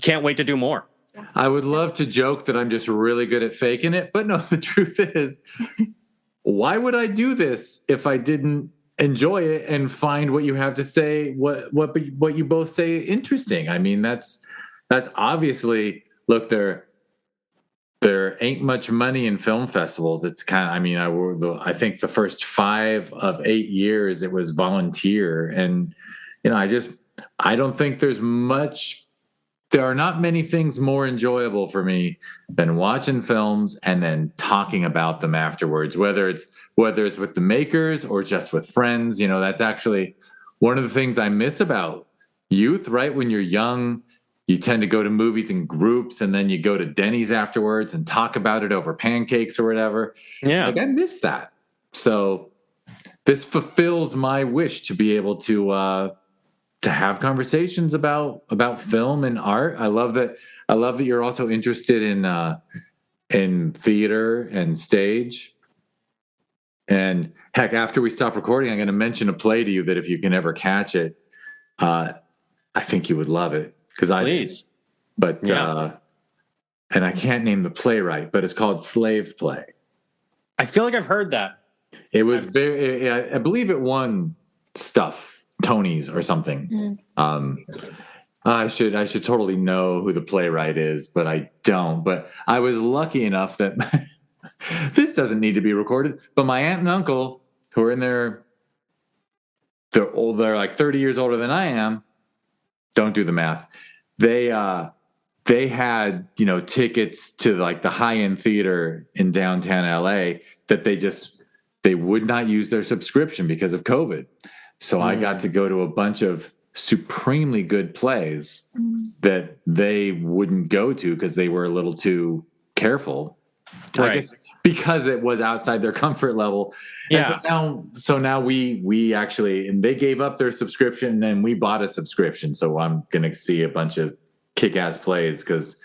Speaker 3: can't wait to do more.
Speaker 1: I would love to joke that I'm just really good at faking it, but no, the truth is, why would I do this if I didn't enjoy it and find what you have to say, what you both say interesting? I mean, that's obviously, look, there ain't much money in film festivals. It's I think the first 5 of 8 years it was volunteer. And, I don't think there's much there are not many things more enjoyable for me than watching films and then talking about them afterwards, whether it's with the makers or just with friends. That's actually one of the things I miss about youth, right? When you're young, you tend to go to movies in groups and then you go to Denny's afterwards and talk about it over pancakes or whatever.
Speaker 3: Yeah.
Speaker 1: Like, I miss that. So this fulfills my wish to be able to have conversations about film and art. I love that you're also interested in theater and stage. And heck, after we stop recording, I'm going to mention a play to you that if you can ever catch it, I think you would love it.
Speaker 3: Please.
Speaker 1: But and I can't name the playwright, but it's called Slave Play.
Speaker 3: I feel like I've heard that.
Speaker 1: It was I believe it won stuff, Tonys or something. I should totally know who the playwright is, but I don't. But I was lucky enough that this doesn't need to be recorded. But my aunt and uncle, who are in they're like 30 years older than I am. Don't do the math. They had, tickets to like the high-end theater in downtown LA that they would not use their subscription because of COVID. So I got to go to a bunch of supremely good plays that they wouldn't go to because they were a little too careful.
Speaker 3: Right.
Speaker 1: I guess because it was outside their comfort level.
Speaker 3: Yeah.
Speaker 1: So now we actually, and they gave up their subscription and then we bought a subscription. So I'm going to see a bunch of kick-ass plays because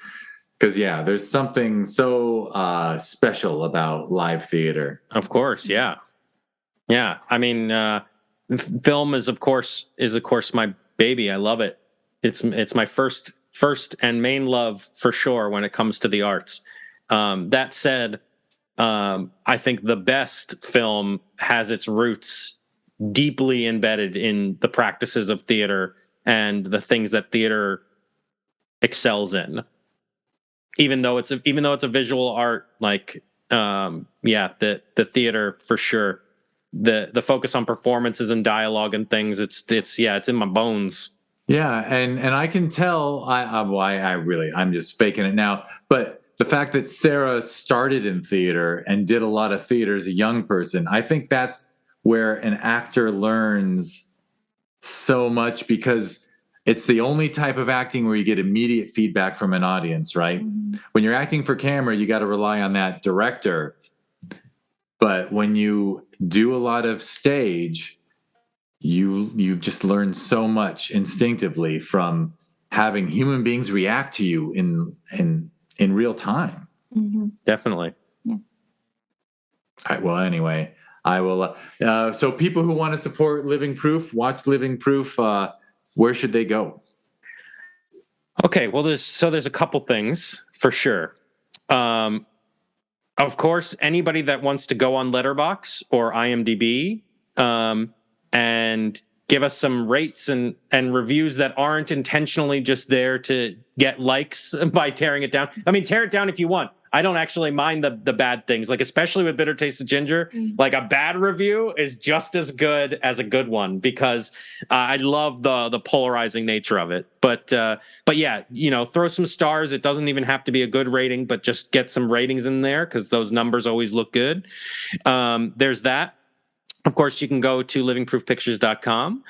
Speaker 1: yeah, there's something so special about live theater.
Speaker 3: Of course. Yeah. Yeah. I mean, film is of course my baby. I love it. It's my first and main love for sure when it comes to the arts. That said, I think the best film has its roots deeply embedded in the practices of theater and the things that theater excels in. Even though it's a visual art, like the theater for sure. The focus on performances and dialogue and things, it's in my bones.
Speaker 1: Yeah, and I can tell I'm just faking it now, but the fact that Sarah started in theater and did a lot of theater as a young person, I think that's where an actor learns so much because it's the only type of acting where you get immediate feedback from an audience, right? Mm-hmm. When you're acting for camera, you got to rely on that director. But when you do a lot of stage, you just learn so much instinctively from having human beings react to you in real time.
Speaker 3: Mm-hmm. Definitely.
Speaker 2: Yeah.
Speaker 1: All right. Well, anyway, I will. So people who want to support Living Proof, watch Living Proof. Where should they go?
Speaker 3: Okay. Well, there's a couple things for sure. Of course, anybody that wants to go on Letterboxd or IMDb and give us some rates and reviews that aren't intentionally just there to get likes by tearing it down. I mean, tear it down if you want. I don't actually mind the bad things, like especially with Bitter Taste of Ginger. Like a bad review is just as good as a good one because I love the polarizing nature of it. But yeah, throw some stars. It doesn't even have to be a good rating, but just get some ratings in there because those numbers always look good. There's that. Of course, you can go to livingproofpictures.com.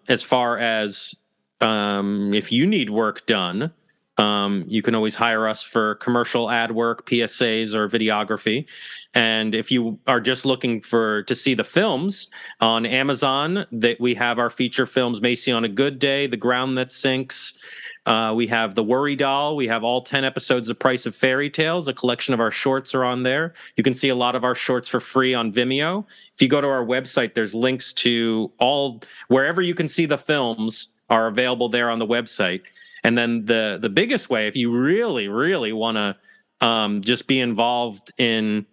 Speaker 3: As far as if you need work done, you can always hire us for commercial ad work, PSAs, or videography. And if you are just looking to see the films on Amazon, that we have our feature films, Macy on a Good Day, The Ground That Sinks. We have The Worry Doll. We have all 10 episodes of Price of Fairy Tales. A collection of our shorts are on there. You can see a lot of our shorts for free on Vimeo. If you go to our website, there's links to wherever you can see the films are available there on the website. And then the biggest way, if you really, really want to just be involved in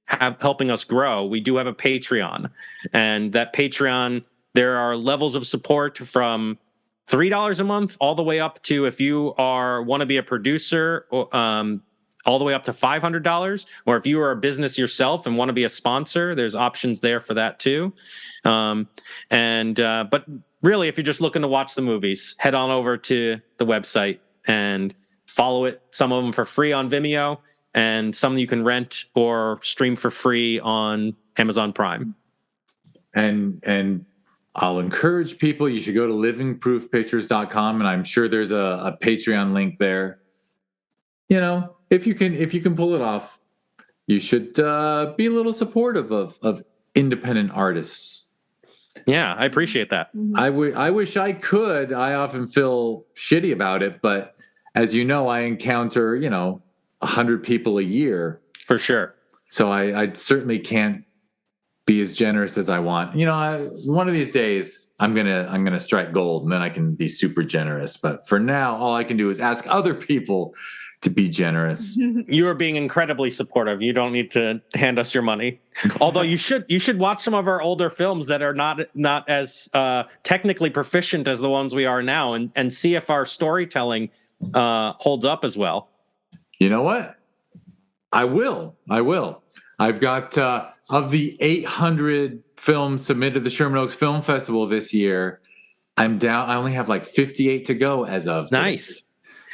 Speaker 3: helping us grow, we do have a Patreon. And that Patreon, there are levels of support from $3 a month all the way up to, if you want to be a producer, all the way up to $500. Or if you are a business yourself and want to be a sponsor, there's options there for that too. But really, if you're just looking to watch the movies, head on over to the website and follow it. Some of them for free on Vimeo, and some you can rent or stream for free on Amazon Prime.
Speaker 1: And I'll encourage people, you should go to livingproofpictures.com, and I'm sure there's a Patreon link there. You know, if you can pull it off, you should be a little supportive of independent artists.
Speaker 3: Yeah, I appreciate that.
Speaker 1: I wish I could. I often feel shitty about it, but as you know, I encounter, 100 people a year.
Speaker 3: For sure.
Speaker 1: So I certainly can't be as generous as I want. One of these days I'm gonna strike gold, and then I can be super generous. But for now, all I can do is ask other people to be generous.
Speaker 3: You are being incredibly supportive. You don't need to hand us your money. Although you should watch some of our older films that are not as technically proficient as the ones we are now, and see if our storytelling holds up as well.
Speaker 1: You know what? I will. I've got of the 800 films submitted to the Sherman Oaks Film Festival this year, I'm down. I only have like 58 to go as of today.
Speaker 3: Nice.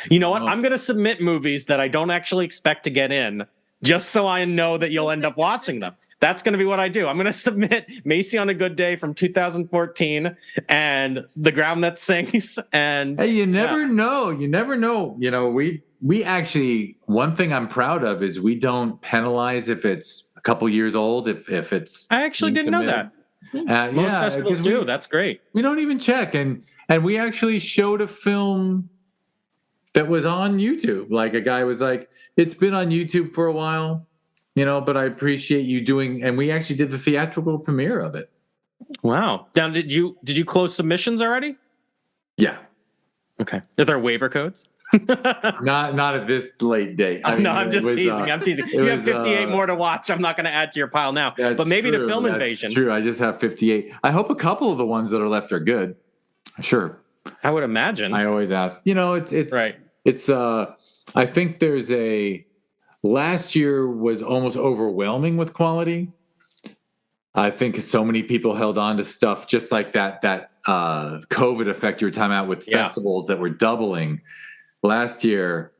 Speaker 3: You know what? I'm going to submit movies that I don't actually expect to get in, just so I know that you'll end up watching them. That's going to be what I do. I'm going to submit Macy on a Good Day from 2014 and The Ground That Sings. And
Speaker 1: hey, you never know. You never know. We actually, one thing I'm proud of is we don't penalize if it's a couple years old. If it's,
Speaker 3: I actually didn't know that. Most festivals do. That's great.
Speaker 1: We don't even check, and we actually showed a film that was on YouTube. Like, a guy was like, "It's been on YouTube for a while, but I appreciate you doing." And we actually did the theatrical premiere of it.
Speaker 3: Wow. Now, did you close submissions already?
Speaker 1: Yeah.
Speaker 3: Okay. Are there waiver codes?
Speaker 1: Not at this late date.
Speaker 3: I'm just teasing. I'm teasing. You have 58 more to watch. I'm not going to add to your pile now. But maybe
Speaker 1: true.
Speaker 3: The Film
Speaker 1: That's
Speaker 3: Invasion.
Speaker 1: True. I just have 58. I hope a couple of the ones that are left are good. Sure.
Speaker 3: I would imagine.
Speaker 1: I always ask. It's
Speaker 3: right.
Speaker 1: It's I think there's last year was almost overwhelming with quality. I think so many people held on to stuff just like that COVID effect you were talking about with festivals that were doubling. Last year,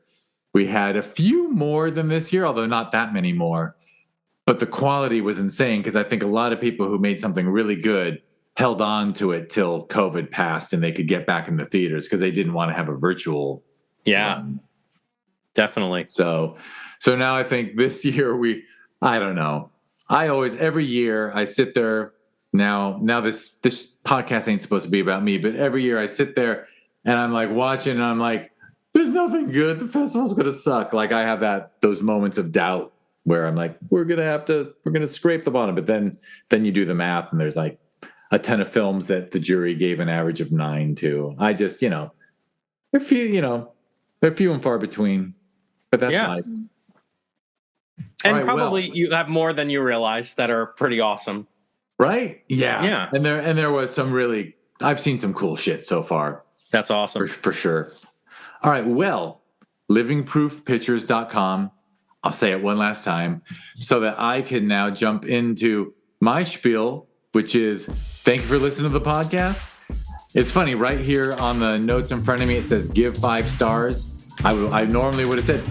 Speaker 1: we had a few more than this year, although not that many more. But the quality was insane because I think a lot of people who made something really good held on to it till COVID passed and they could get back in the theaters because they didn't want to have a virtual.
Speaker 3: Yeah, definitely.
Speaker 1: So now I think this year I don't know. Every year I sit there now this podcast ain't supposed to be about me, but every year I sit there and I'm like watching and I'm like, there's nothing good. The festival's going to suck. Like, I have those moments of doubt where I'm like, we're going to scrape the bottom. But then you do the math and there's like a ton of films that the jury gave an average of 9 to. I just, they're few and far between, but that's life.
Speaker 3: And right, probably you have more than you realize that are pretty awesome.
Speaker 1: Right? Yeah.
Speaker 3: Yeah.
Speaker 1: And there was some I've seen some cool shit so far.
Speaker 3: That's awesome.
Speaker 1: For sure. All right. Well, livingproofpictures.com. I'll say it one last time so that I can now jump into my spiel, which is thank you for listening to the podcast. It's funny, right here on the notes in front of me, it says give 5 stars. I normally would have said,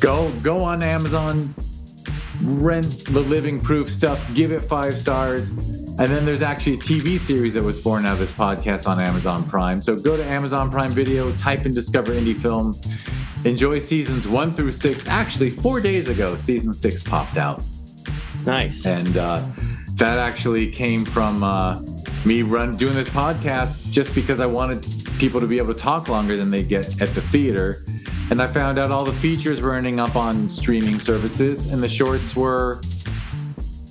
Speaker 1: go on Amazon, rent the Living Proof stuff, give it 5 stars. And then there's actually a TV series that was born out of this podcast on Amazon Prime. So go to Amazon Prime Video, type in Discover Indie Film, enjoy seasons 1 through 6. Actually, 4 days ago, season 6 popped out.
Speaker 3: Nice.
Speaker 1: And that actually came from me doing this podcast just because I wanted people to be able to talk longer than they get at the theater. And I found out all the features were ending up on streaming services, and the shorts were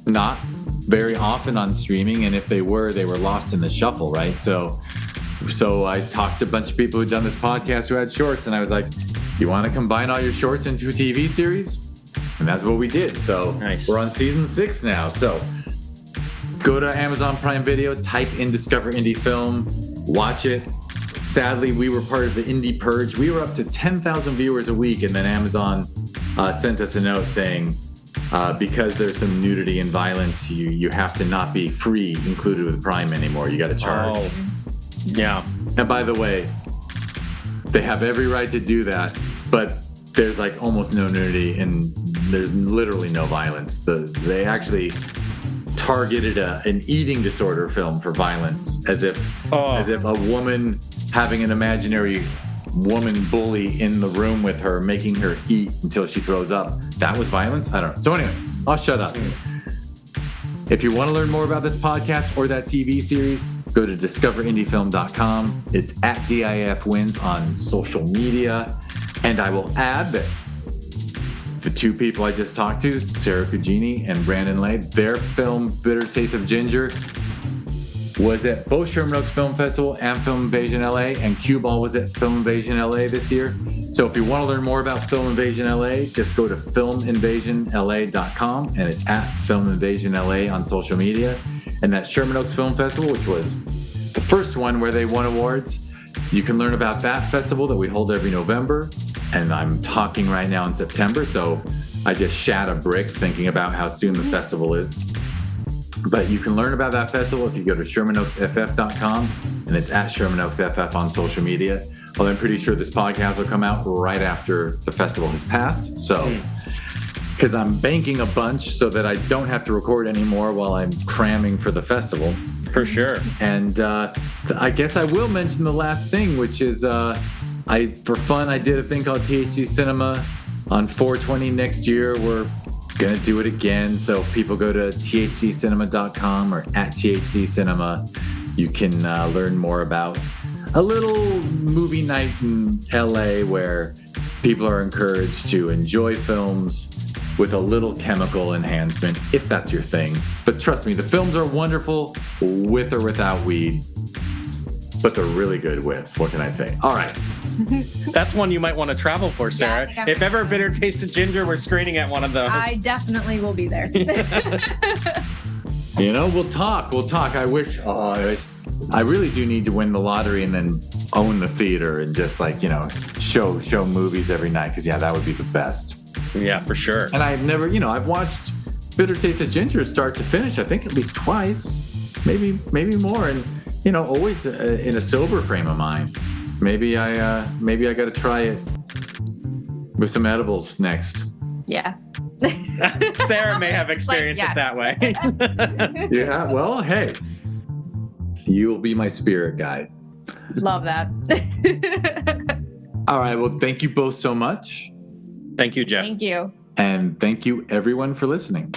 Speaker 1: not very often on streaming, and if they were lost in the shuffle, right? So I talked to a bunch of people who'd done this podcast who had shorts, and I was like, you want to combine all your shorts into a TV series? And that's what we did. So nice. We're on season 6 now. So go to Amazon Prime Video, type in Discover Indie Film, watch it. Sadly, we were part of the Indie Purge. We were up to 10,000 viewers a week, and then Amazon sent us a note saying, because there's some nudity and violence, you have to not be free included with Prime anymore. You got to charge.
Speaker 3: Oh, yeah.
Speaker 1: And by the way, They have every right to do that, but there's like almost no nudity and there's literally no violence. They actually targeted an eating disorder film for violence, as if a woman having an imaginary woman bully in the room with her, making her eat until she throws up. That was violence? I don't know. So anyway, I'll shut up. If you want to learn more about this podcast or that TV series, go to discoverindiefilm.com. It's at DIFWins on social media. And I will add that the two people I just talked to, Sarah Cugini and Brandon Lay, their film Bitter Taste of Ginger was at both Sherman Oaks Film Festival and Film Invasion LA, and Cueball was at Film Invasion LA this year. So if you want to learn more about Film Invasion LA, just go to filminvasionla.com, and it's at Film Invasion LA on social media. And that Sherman Oaks Film Festival, which was the first one where they won awards, you can learn about that festival that we hold every November. And I'm talking right now in September, so I just shat a brick thinking about how soon the festival is. But you can learn about that festival if you go to ShermanOaksFF.com, and it's at Sherman Oaks FF on social media. Well, I'm pretty sure this podcast will come out right after the festival has passed. So, because I'm banking a bunch so that I don't have to record anymore while I'm cramming for the festival.
Speaker 3: For sure.
Speaker 1: And I guess I will mention the last thing, which is for fun, I did a thing called THC Cinema on 4/20 next year. We're going to do it again. So if people go to thccinema.com or at THC Cinema, you can learn more about a little movie night in LA where people are encouraged to enjoy films with a little chemical enhancement, if that's your thing. But trust me, the films are wonderful with or without weed, but they're really good with. What can I say? All right.
Speaker 3: That's one you might want to travel for, Sarah.
Speaker 2: Yeah,
Speaker 3: if ever Bitter Taste of Ginger, we're screening at one of those.
Speaker 2: I definitely will be there.
Speaker 1: We'll talk. I wish I really do need to win the lottery and then own the theater and just show movies every night, because that would be the best.
Speaker 3: Yeah, for sure.
Speaker 1: And I've never, I've watched Bitter Taste of Ginger start to finish, I think at least twice, maybe more, and always in a sober frame of mind. Maybe I got to try it with some edibles next.
Speaker 2: Yeah.
Speaker 3: Sarah may have experienced it that way.
Speaker 1: Yeah, well, hey, you'll be my spirit guide.
Speaker 2: Love that.
Speaker 1: All right, well, thank you both so much.
Speaker 3: Thank you, Jeff.
Speaker 2: Thank you.
Speaker 1: And thank you, everyone, for listening.